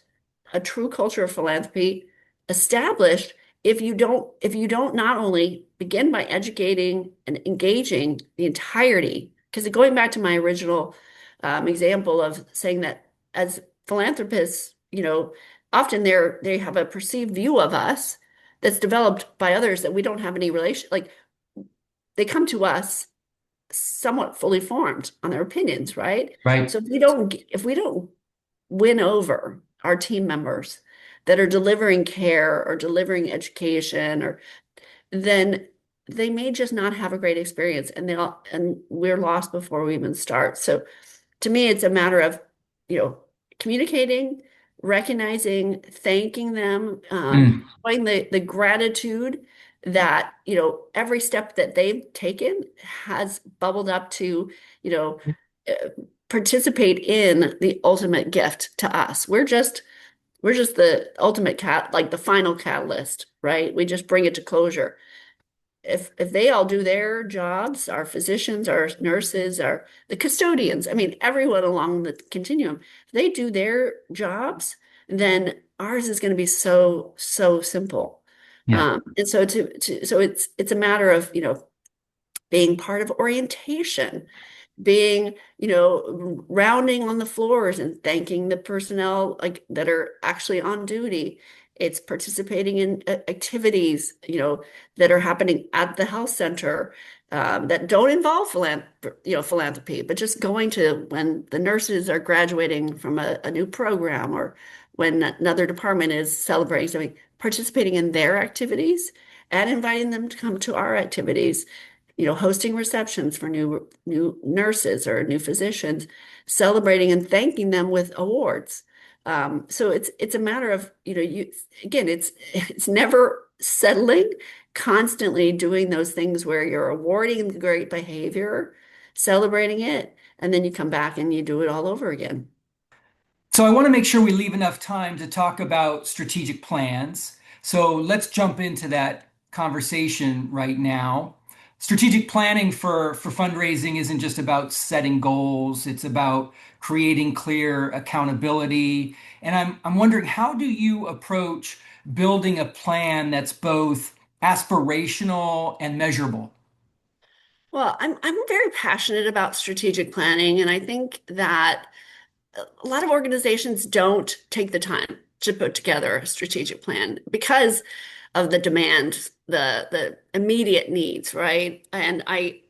S3: a true culture of philanthropy established if you don't not only begin by educating and engaging the entirety, because going back to my original example of saying that as philanthropists, often they have a perceived view of us that's developed by others that we don't have any relation. Like they come to us somewhat fully formed on their opinions, right?
S2: right,
S3: So if we don't win over our team members that are delivering care or delivering education, or then they may just not have a great experience and we're lost before we even start. So to me, it's a matter of, you know, communicating, recognizing, thanking them,
S2: mm,
S3: showing the gratitude that, every step that they've taken has bubbled up to, you know, uh, participate in the ultimate gift to us. We're just the ultimate like the final catalyst, right? We just bring it to closure. if they all do their jobs, our physicians, our nurses, our the custodians, I mean, everyone along the continuum, if they do their jobs, then ours is going to be so simple.
S2: Yeah.
S3: And so so it's a matter of, being part of orientation, being, rounding on the floors and thanking the personnel like that are actually on duty. It's participating in activities, that are happening at the health center, that don't involve philanthropy, but just going to when the nurses are graduating from a new program or when another department is celebrating something, participating in their activities and inviting them to come to our activities, hosting receptions for new nurses or new physicians, celebrating and thanking them with awards. So it's a matter of, you again, it's never settling, constantly doing those things where you're awarding great behavior, celebrating it, and then you come back and you do it all over again.
S2: So I want to make sure we leave enough time to talk about strategic plans. So let's jump into that conversation right now. Strategic planning for fundraising isn't just about setting goals, it's about creating clear accountability. And I'm wondering, how do you approach building a plan that's both aspirational and measurable?
S3: Well, I'm very passionate about strategic planning, and I think that a lot of organizations don't take the time to put together a strategic plan because of the demand, the immediate needs, right? And I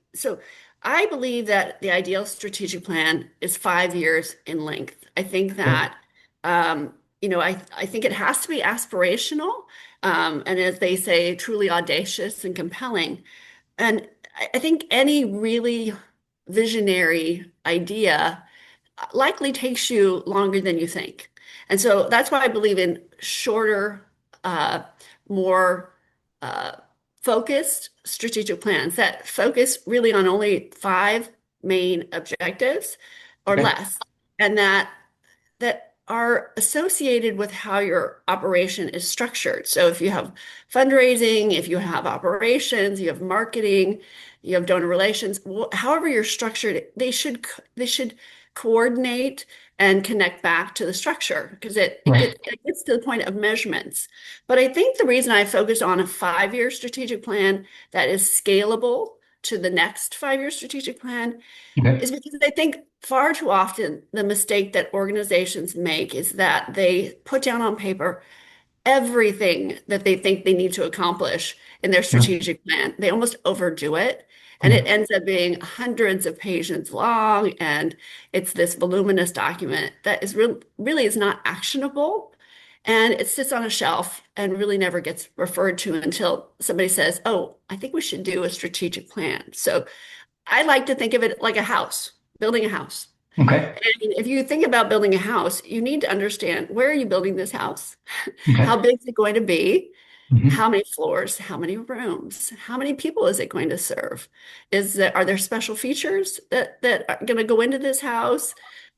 S3: believe that the ideal strategic plan is 5 years in length. I think
S2: Okay.
S3: that I think it has to be aspirational, and as they say, truly audacious and compelling. And I think any really visionary idea likely takes you longer than you think. And so that's why I believe in shorter, more uh, focused strategic plans that focus really on only five main objectives or
S2: Okay.
S3: less, and that are associated with how your operation is structured. So if you have fundraising, if you have operations, you have marketing, you have donor relations, however you're structured, they should coordinate and connect back to the structure because
S2: Right.
S3: it gets to the point of measurements. But I think the reason I focused on a 5 year strategic plan that is scalable to the next 5 year strategic plan
S2: Okay.
S3: is because I think far too often the mistake that organizations make is that they put down on paper everything that they think they need to accomplish in their
S2: Yeah.
S3: strategic plan. They almost overdo it. And
S2: Yeah.
S3: it ends up being hundreds of pages long. And it's this voluminous document that really is not actionable. And it sits on a shelf and really never gets referred to until somebody says, "Oh, I think we should do a strategic plan." So I like to think of it like a house, building a house.
S2: Okay.
S3: And if you think about building a house, you need to understand, where are you building this house?
S2: Okay.
S3: How big is it going to be?
S2: Hmm.
S3: How many floors? How many rooms? How many people is it going to serve? Are there special features that are going to go into this house?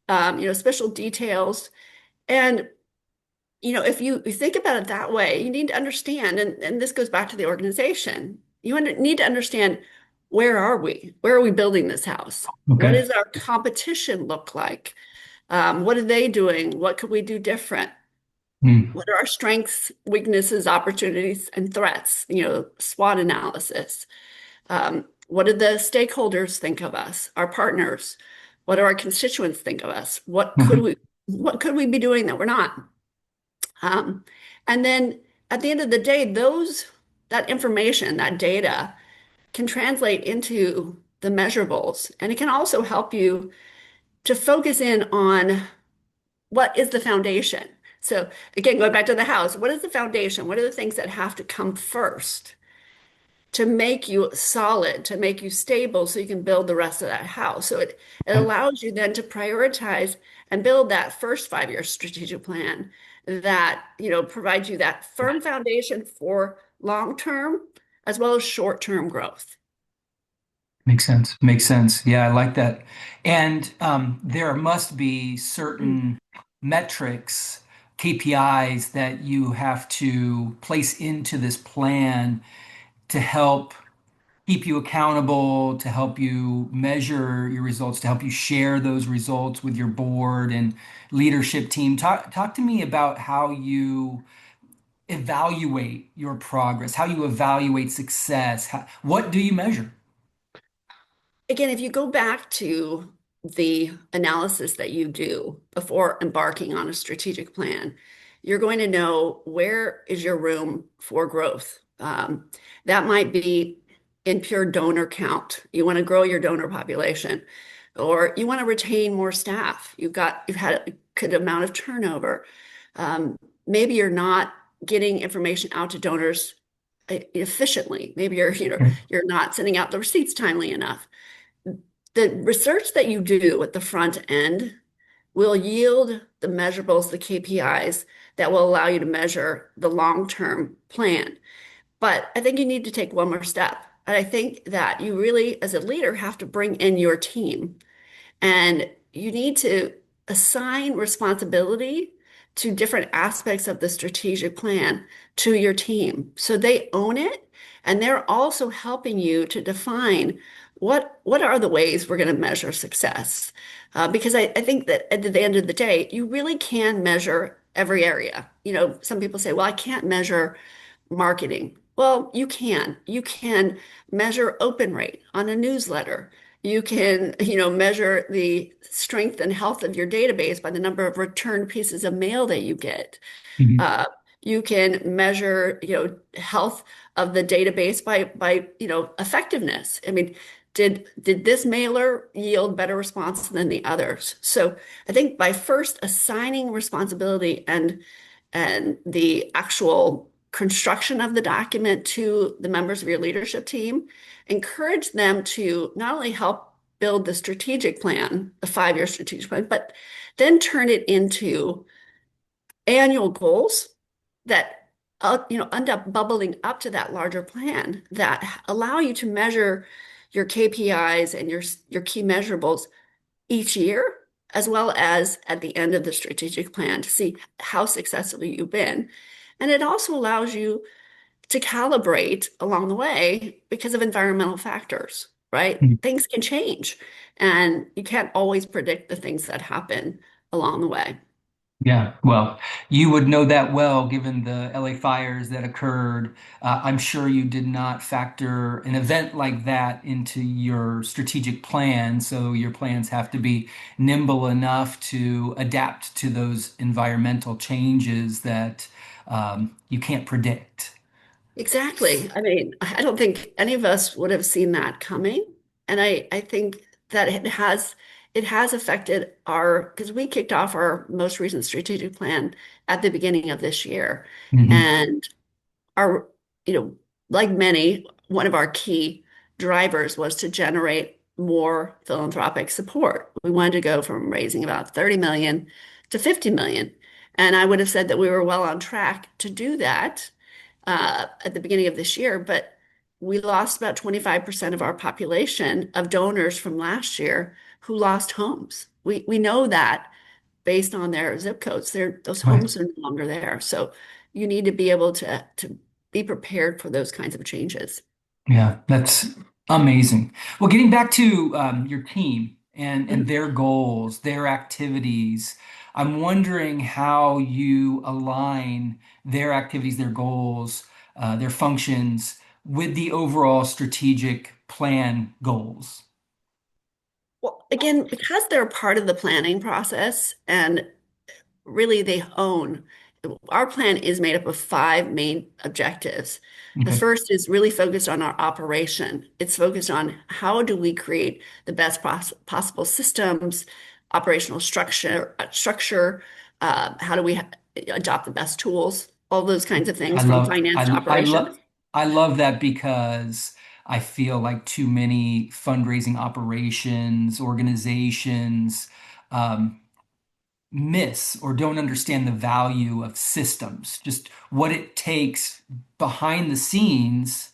S3: Special details. And if you think about it that way, you need to understand, and this goes back to the organization. Need to understand, where are we? Where are we building this house? What
S2: Okay.
S3: does our competition look like? What are they doing? What could we do different?
S2: Mm.
S3: What are our strengths, weaknesses, opportunities, and threats? SWOT analysis. What do the stakeholders think of us? Our partners? What do our constituents think of us?
S2: Mhm.
S3: What could we be doing that we're not? Um, and then at the end of the day, that information, that data can translate into the measurables, and it can also help you to focus in on what is the foundation. So again, going back to the house, what is the foundation? What are the things that have to come first to make you solid, to make you stable so you can build the rest of that house? So it
S2: Okay.
S3: allows you then to prioritize and build that first 5 year strategic plan that, provides you that firm foundation for long-term as well as short-term growth.
S2: Makes sense. Makes sense. Yeah, I like that. And there must be
S3: Mm.
S2: certain metrics, KPIs that you have to place into this plan to help keep you accountable, to help you measure your results, to help you share those results with your board and leadership team. Talk to me about how you evaluate your progress, how you evaluate success. What do you measure?
S3: Again, if you go back to the analysis that you do before embarking on a strategic plan, you're going to know where is your room for growth. That might be in pure donor count. You want to grow your donor population, or you want to retain more staff. You've had a good amount of turnover. Maybe you're not getting information out to donors efficiently. Maybe you're not sending out the receipts timely enough. The research that you do at the front end will yield the measurables, the KPIs that will allow you to measure the long-term plan. But I think you need to take one more step. And I think that you really, as a leader, have to bring in your team. And you need to assign responsibility to different aspects of the strategic plan to your team so they own it. And they're also helping you to define what are the ways we're going to measure success. Because I think that at the end of the day, you really can measure every area. Some people say, well, I can't measure marketing. Well, you can. You can measure open rate on a newsletter. You can, measure the strength and health of your database by the number of returned pieces of mail that you get.
S2: Mhm.
S3: Uh, you can measure, health of the database by effectiveness. I mean, did this mailer yield better response than the others? So I think by first assigning responsibility and the actual construction of the document to the members of your leadership team, encourage them to not only help build the strategic plan, the 5-year strategic plan, but then turn it into annual goals that end up bubbling up to that larger plan that allow you to measure your KPIs and your key measurables each year, as well as at the end of the strategic plan to see how successful you've been. And it also allows you to calibrate along the way because of environmental factors, right? Things can change, and you can't always predict the things that happen along the way.
S2: Yeah, well, you would know that well given the LA fires that occurred. I'm sure you did not factor an event like that into your strategic plan, so your plans have to be nimble enough to adapt to those environmental changes that you can't predict.
S3: Exactly. I mean, I don't think any of us would have seen that coming. And I think that it has affected because we kicked off our most recent strategic plan at the beginning of this year.
S2: Mhm.
S3: And our, you know, like many, one of our key drivers was to generate more philanthropic support. We wanted to go from raising about 30 million to 50 million. And I would have said that we were well on track to do that at the beginning of this year, but we lost about 25% of our population of donors from last year who lost homes. We know that based on their zip codes, those
S2: Right.
S3: homes are no longer there. So you need to be able to be prepared for those kinds of changes.
S2: Yeah, that's amazing. Well, getting back to your team and
S3: Mhm.
S2: their goals, their activities, I'm wondering how you align their activities, their goals, their functions with the overall strategic plan goals.
S3: Well, again, because they're part of the planning process and really they own. Our plan is made up of 5 main objectives. The
S2: Okay.
S3: first is really focused on our operation. It's focused on how do we create the best possible systems, operational structure, how do we adopt the best tools, all those kinds of
S2: I
S3: things from
S2: love
S3: finance to
S2: I love
S3: operations.
S2: I love that because I feel like too many fundraising operations, organizations, um, miss or don't understand the value of systems, just what it takes behind the scenes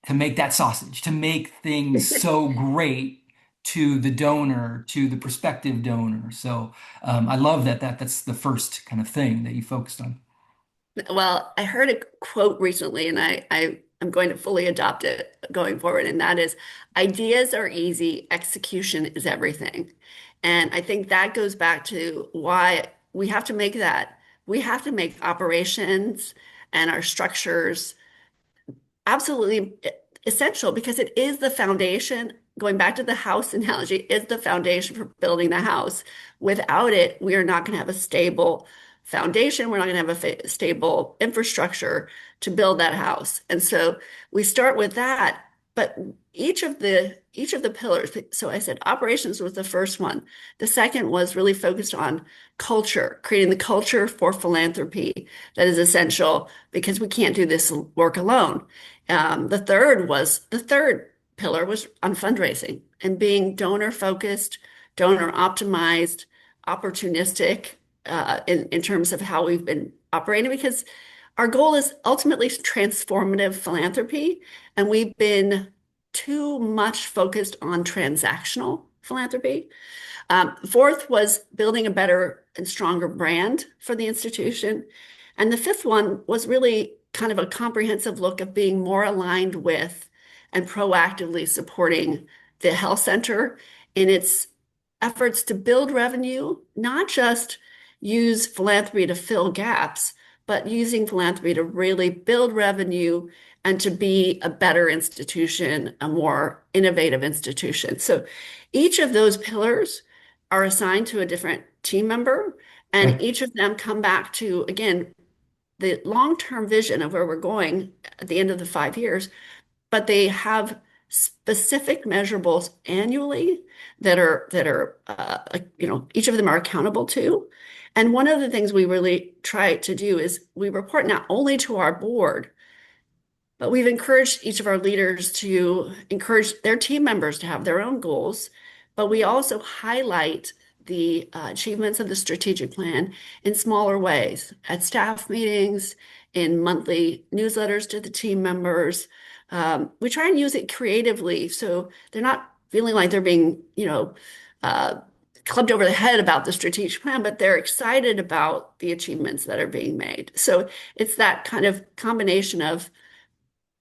S2: to make that sausage, to make things so great to the donor, to the prospective donor. So I love that's the first kind of thing that you focused on.
S3: Well, I heard a quote recently, and I I'm going to fully adopt it going forward. And that is, ideas are easy, execution is everything. And I think that goes back to why we have to make operations and our structures absolutely essential, because it is the foundation. Going back to the house analogy, is the foundation for building the house. Without it, we are not going to have a stable foundation. We're not going to have a stable infrastructure to build that house. And so we start with that. But each of the pillars. So I said operations was the first one. The second was really focused on culture, creating the culture for philanthropy that is essential, because we can't do this work alone. The third pillar was on fundraising and being donor focused, donor optimized, opportunistic in terms of how we've been operating, because our goal is ultimately transformative philanthropy, and we've been too much focused on transactional philanthropy. Fourth was building a better and stronger brand for the institution. And the fifth one was really kind of a comprehensive look of being more aligned with and proactively supporting the health center in its efforts to build revenue, not just use philanthropy to fill gaps, but using philanthropy to really build revenue and to be a better institution, a more innovative institution. So each of those pillars are assigned to a different team member, and
S2: Okay.
S3: each of them come back to, again, the long-term vision of where we're going at the end of the 5 years, but they have specific measurables annually that are each of them are accountable to. And one of the things we really try to do is we report not only to our board, but we've encouraged each of our leaders to encourage their team members to have their own goals. But we also highlight the achievements of the strategic plan in smaller ways at staff meetings, in monthly newsletters to the team members. We try and use it creatively so they're not feeling like they're being, uh, clubbed over the head about the strategic plan, but they're excited about the achievements that are being made. So it's that kind of combination of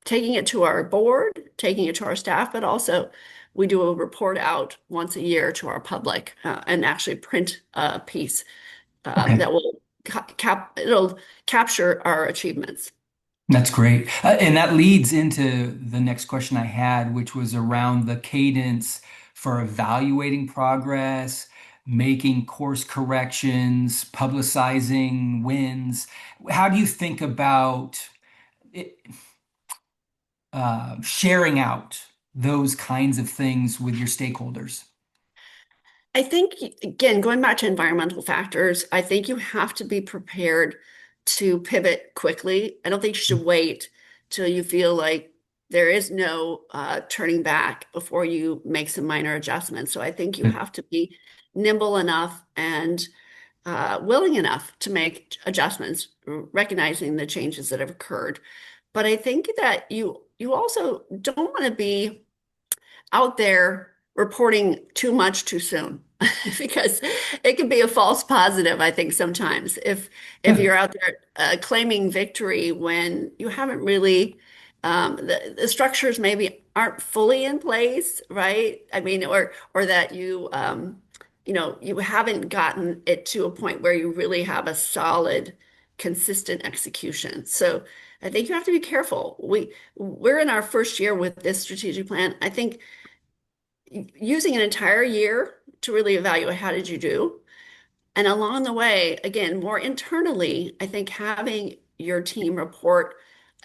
S3: taking it to our board, taking it to our staff, but also we do a report out once a year to our public and actually print a piece
S2: Okay.
S3: that will it'll capture our achievements.
S2: That's great. And that leads into the next question I had, which was around the cadence for evaluating progress, making course corrections, publicizing wins. How do you think about it, sharing out those kinds of things with your stakeholders?
S3: I think, again, going back to environmental factors, I think you have to be prepared to pivot quickly. I don't think you should wait till you feel like there is no turning back before you make some minor adjustments. So I think you have to be nimble enough and willing enough to make adjustments, recognizing the changes that have occurred. But I think that you also don't want to be out there reporting too much too soon, because it can be a false positive, I think, sometimes if
S2: Yeah.
S3: you're out there claiming victory when you haven't really the structures maybe aren't fully in place, right? I mean, or that you haven't gotten it to a point where you really have a solid, consistent execution. So I think you have to be careful. We're in our first year with this strategic plan. I think using an entire year to really evaluate how did you do. And along the way, again, more internally, I think having your team report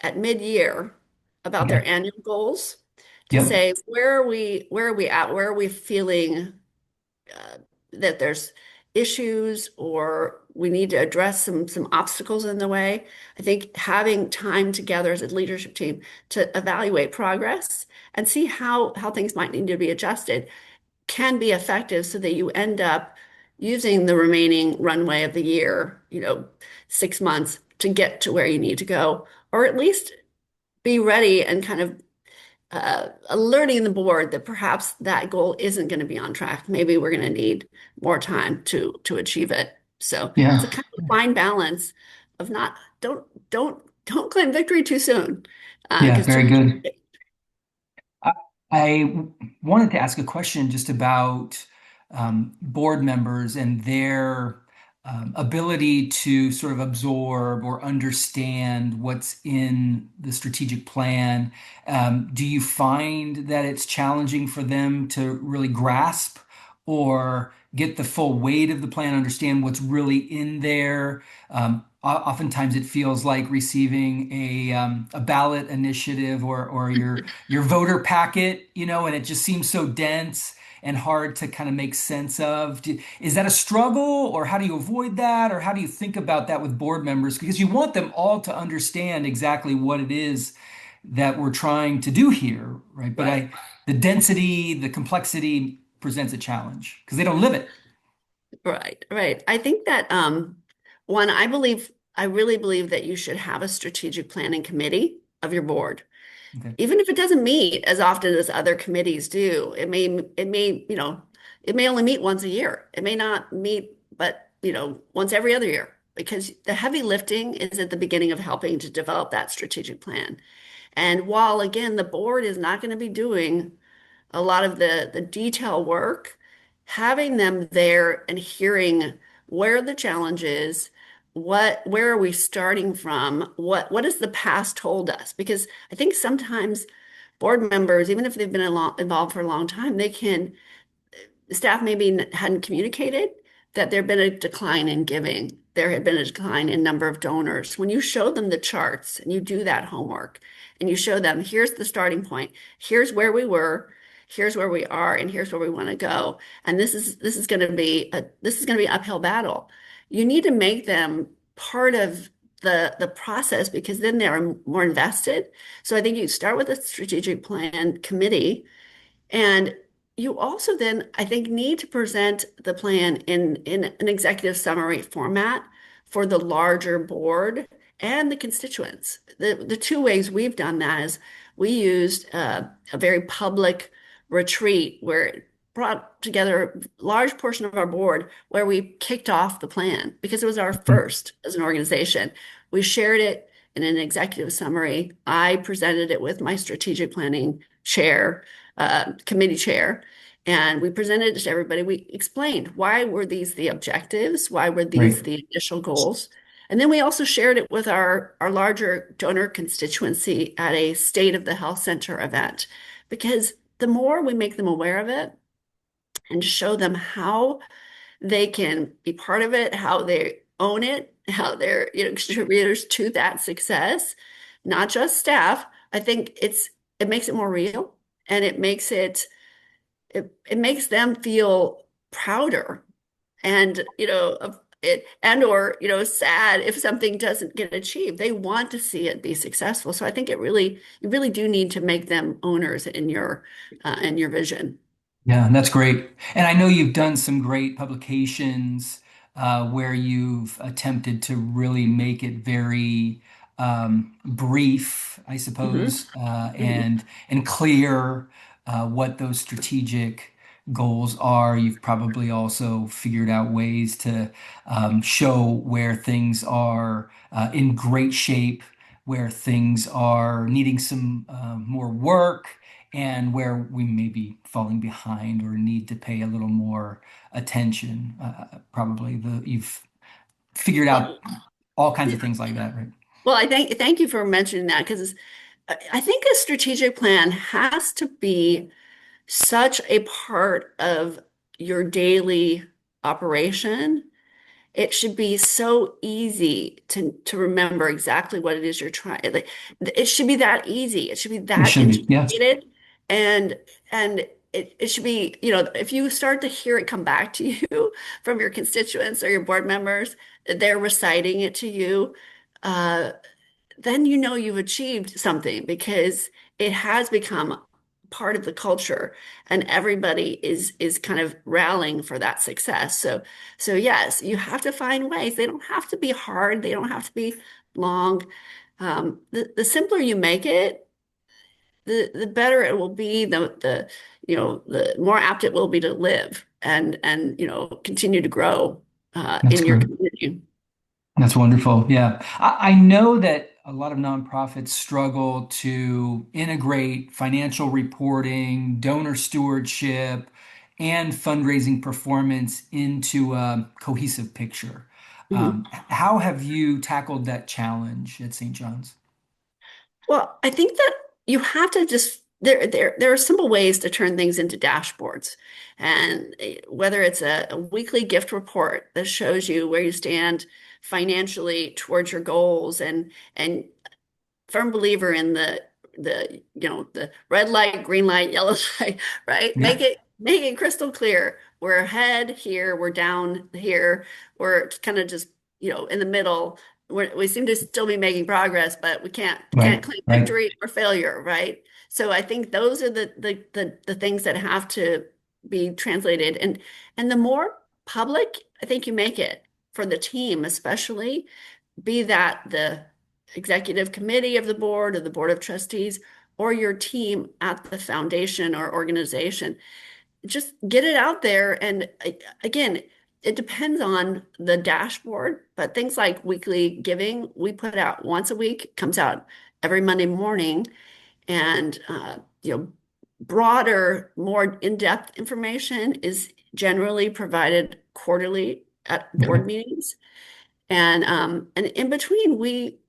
S3: at mid-year about
S2: Okay.
S3: their annual goals to
S2: Yep.
S3: say where are we at, where are we feeling uh, that there's issues or we need to address some obstacles in the way. I think having time together as a leadership team to evaluate progress and see how things might need to be adjusted can be effective, so that you end up using the remaining runway of the year, 6 months to get to where you need to go, or at least be ready and kind of alerting the board that perhaps that goal isn't going to be on track. Maybe we're going to need more time to achieve it. So it's a
S2: Yeah.
S3: kind of fine balance of not don't don't claim victory too soon,
S2: Yeah,
S3: because too
S2: very
S3: much.
S2: good. I, I wanted to ask a question just about board members and their ability to sort of absorb or understand what's in the strategic plan. Do you find that it's challenging for them to really grasp or get the full weight of the plan, understand what's really in there? Oftentimes, it feels like receiving a ballot initiative or your voter packet, and it just seems so dense and hard to kind of make sense of. Is that a struggle, or how do you avoid that, or how do you think about that with board members? Because you want them all to understand exactly what it is that we're trying to do here, right? But
S3: Right.
S2: the density, the complexity presents a challenge because they don't live it.
S3: Right, right. I think that one, I really believe that you should have a strategic planning committee of your board.
S2: Okay.
S3: Even if it doesn't meet as often as other committees do, it may only meet once a year. It may not meet, but once every other year, because the heavy lifting is at the beginning of helping to develop that strategic plan. And while again, the board is not going to be doing a lot of the detail work, having them there and hearing where the challenge is, where are we starting from, what has the past told us? Because I think sometimes board members, even if they've been involved for a long time, the staff maybe hadn't communicated that there had been a decline in giving. There had been a decline in number of donors. When you show them the charts and you do that homework and you show them, here's the starting point, here's where we were, here's where we are, and here's where we want to go. And this is going to be an uphill battle. You need to make them part of the process because then they're more invested. So I think you start with a strategic plan committee and you also then, I think, need to present the plan in an executive summary format for the larger board and the constituents. The two ways we've done that is we used a very public retreat where it brought together a large portion of our board where we kicked off the plan because it was our first as an organization. We shared it in an executive summary. I presented it with my strategic planning chair, committee chair, and we presented it to everybody. We explained why were these the objectives, why were these
S2: Right.
S3: the initial goals, and then we also shared it with our larger donor constituency at a State of the Health Center event, because the more we make them aware of it and show them how they can be part of it, how they own it, how they're, contributors to that success, not just staff. I think it makes it more real and it makes them feel prouder and of it and or sad if something doesn't get achieved. They want to see it be successful. So I think you really do need to make them owners in your vision.
S2: Yeah, that's great. And I know you've done some great publications where you've attempted to really make it very brief, I
S3: Hmm.
S2: suppose,
S3: Hmm.
S2: and clear what those strategic goals are. You've probably also figured out ways to show where things are in great shape, where things are needing some more work and where we may be falling behind or need to pay a little more attention. Probably you've figured out
S3: Well,
S2: all kinds of things like that, right?
S3: well, thank you for mentioning that because I think a strategic plan has to be such a part of your daily operation. It should be so easy to remember exactly what it is you're trying. Like, it should be that easy. It should be
S2: It
S3: that
S2: should be, yeah.
S3: integrated, and it should be, if you start to hear it come back to you from your constituents or your board members, they're reciting it to you, uh, then you know you've achieved something because it has become part of the culture and everybody is kind of rallying for that success. So yes, you have to find ways. They don't have to be hard, they don't have to be long. The simpler you make it, the better it will be, the more apt it will be to live and continue to grow
S2: That's
S3: in your
S2: great.
S3: community.
S2: That's wonderful. Yeah. I know that a lot of nonprofits struggle to integrate financial reporting, donor stewardship, and fundraising performance into a cohesive picture.
S3: Mhm.
S2: How have you tackled that challenge at St. John's?
S3: Well, I think that you have to just there are simple ways to turn things into dashboards. And whether it's a weekly gift report that shows you where you stand financially towards your goals and firm believer in the red light, green light, yellow light, right?
S2: Yeah,
S3: Make it crystal clear. We're ahead here, we're down here, we're kind of just, in the middle. We seem to still be making progress, but we can't
S2: right,
S3: claim
S2: right.
S3: victory or failure, right? So I think those are the things that have to be translated. And the more public I think you make it for the team, especially, be that the executive committee of the board or the board of trustees or your team at the foundation or organization. Just get it out there. And again, it depends on the dashboard, but things like weekly giving, we put out once a week, comes out every Monday morning. And, broader, more in-depth information is generally provided quarterly at
S2: Okay.
S3: board meetings. And in between, we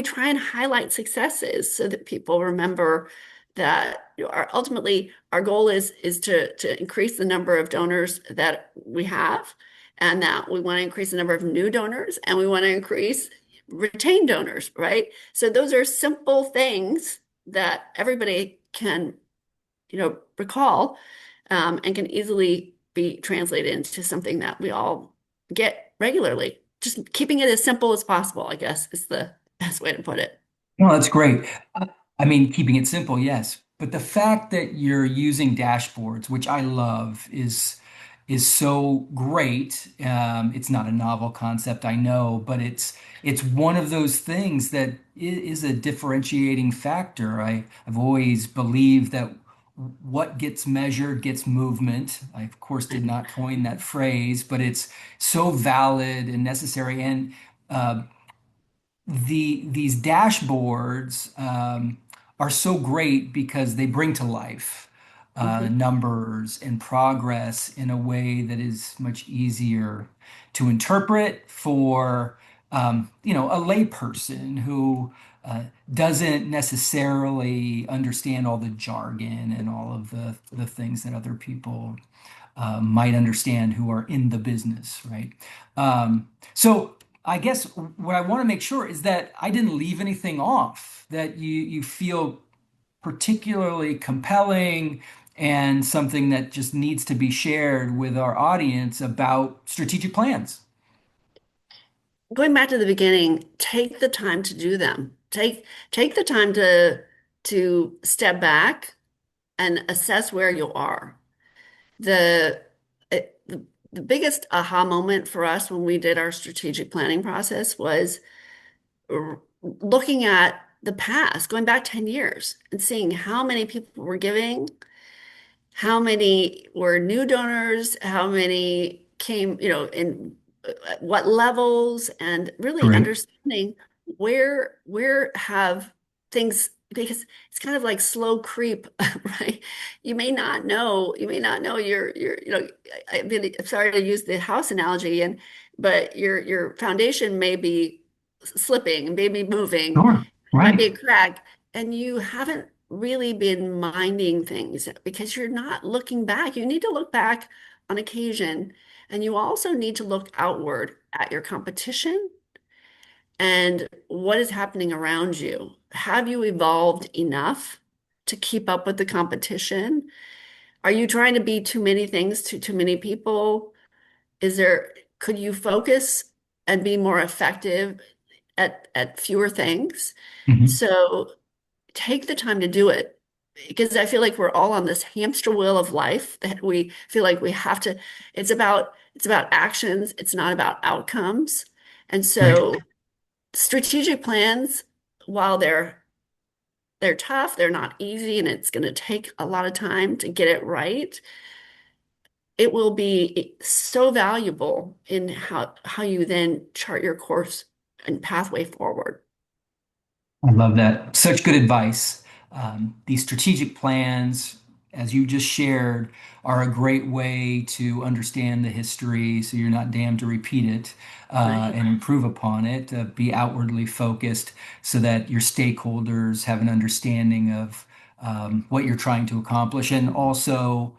S3: try and highlight successes so that people remember that ultimately our goal is to increase the number of donors that we have, and that we want to increase the number of new donors, and we want to increase retained donors, right? So those are simple things that everybody can, recall, and can easily be translated into something that we all get regularly. Just keeping it as simple as possible, I guess, is the best way to put it.
S2: Well, that's great. I mean, keeping it simple, yes. But the fact that you're using dashboards, which I love, is so great. It's not a novel concept, I know, but it's one of those things that is a differentiating factor. I've always believed that what gets measured gets movement. I, of course, did not coin that phrase, but it's so valid and necessary. And these dashboards are so great because they bring to life
S3: Mhm.
S2: numbers and progress in a way that is much easier to interpret for a layperson who doesn't necessarily understand all the jargon and all of the things that other people might understand who are in the business, right? So I guess what I want to make sure is that I didn't leave anything off, that you feel particularly compelling and something that just needs to be shared with our audience about strategic plans.
S3: Going back to the beginning, take the time to do them. Take the time to step back and assess where you are. The the biggest aha moment for us when we did our strategic planning process was looking at the past, going back 10 years and seeing how many people were giving, how many were new donors, how many came, in at what levels, and really
S2: Great.
S3: understanding where have things, because it's kind of like slow creep, right? You may not know your I mean, I'm sorry to use the house analogy, but your foundation may be slipping and maybe moving.
S2: Sure.
S3: It might be
S2: Right.
S3: a crack, and you haven't really been minding things because you're not looking back. You need to look back on occasion, and you also need to look outward at your competition and what is happening around you. Have you evolved enough to keep up with the competition? Are you trying to be too many things to too many people? Could you focus and be more effective at fewer things?
S2: Mhm.
S3: So take the time to do it, because I feel like we're all on this hamster wheel of life that we feel like we have to, it's about actions, it's not about outcomes. And
S2: Right.
S3: so strategic plans, while they're tough, they're not easy, and it's going to take a lot of time to get it right. It will be so valuable in how you then chart your course and pathway forward.
S2: I love that. Such good advice. These strategic plans, as you just shared, are a great way to understand the history so you're not damned to repeat it
S3: Right.
S2: and improve upon it. Be outwardly focused so that your stakeholders have an understanding of what you're trying to accomplish, and also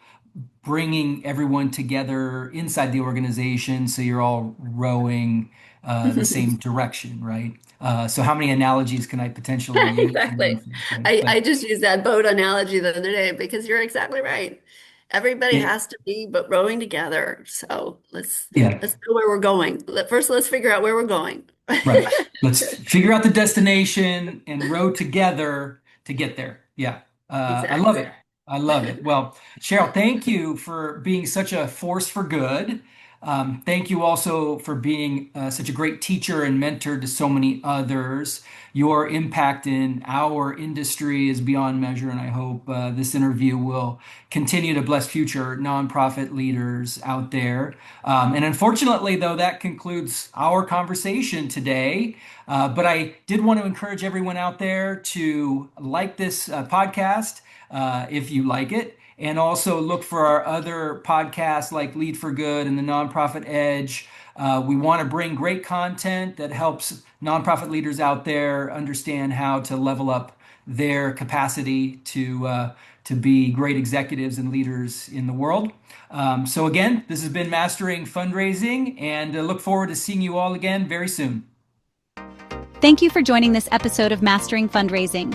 S2: bringing everyone together inside the organization so you're all rowing the same direction, right? So how many analogies can I potentially use?
S3: Exactly.
S2: Right?
S3: I
S2: But
S3: just used that boat analogy the other day because you're exactly right. Everybody
S2: yeah,
S3: has to be but rowing together. So
S2: yeah,
S3: let's know where we're going. First, let's figure out where we're going.
S2: right. Let's figure out the destination and row together to get there. Yeah, I love
S3: Exactly.
S2: it. I love it. Well, Cheryl, thank you for being such a force for good. Thank you also for being such a great teacher and mentor to so many others. Your impact in our industry is beyond measure, and I hope this interview will continue to bless future nonprofit leaders out there. And unfortunately, though, that concludes our conversation today. But I did want to encourage everyone out there to like this podcast if you like it, and also look for our other podcasts like Lead for Good and the Nonprofit Edge. We want to bring great content that helps nonprofit leaders out there understand how to level up their capacity to be great executives and leaders in the world. So again, this has been Mastering Fundraising, and look forward to seeing you all again very soon.
S1: Thank you for joining this episode of Mastering Fundraising.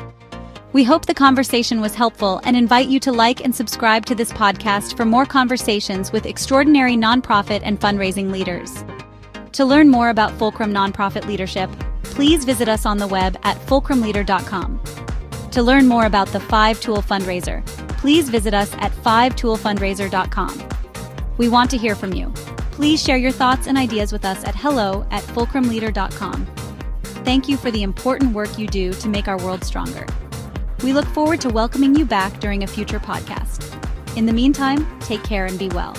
S1: We hope the conversation was helpful and invite you to like and subscribe to this podcast for more conversations with extraordinary nonprofit and fundraising leaders. To learn more about Fulcrum Nonprofit Leadership, please visit us on the web at fulcrumleader.com. To learn more about the 5-Tool Fundraiser, please visit us at 5toolfundraiser.com. We want to hear from you. Please share your thoughts and ideas with us at hello@fulcrumleader.com. Thank you for the important work you do to make our world stronger. We look forward to welcoming you back during a future podcast. In the meantime, take care and be well.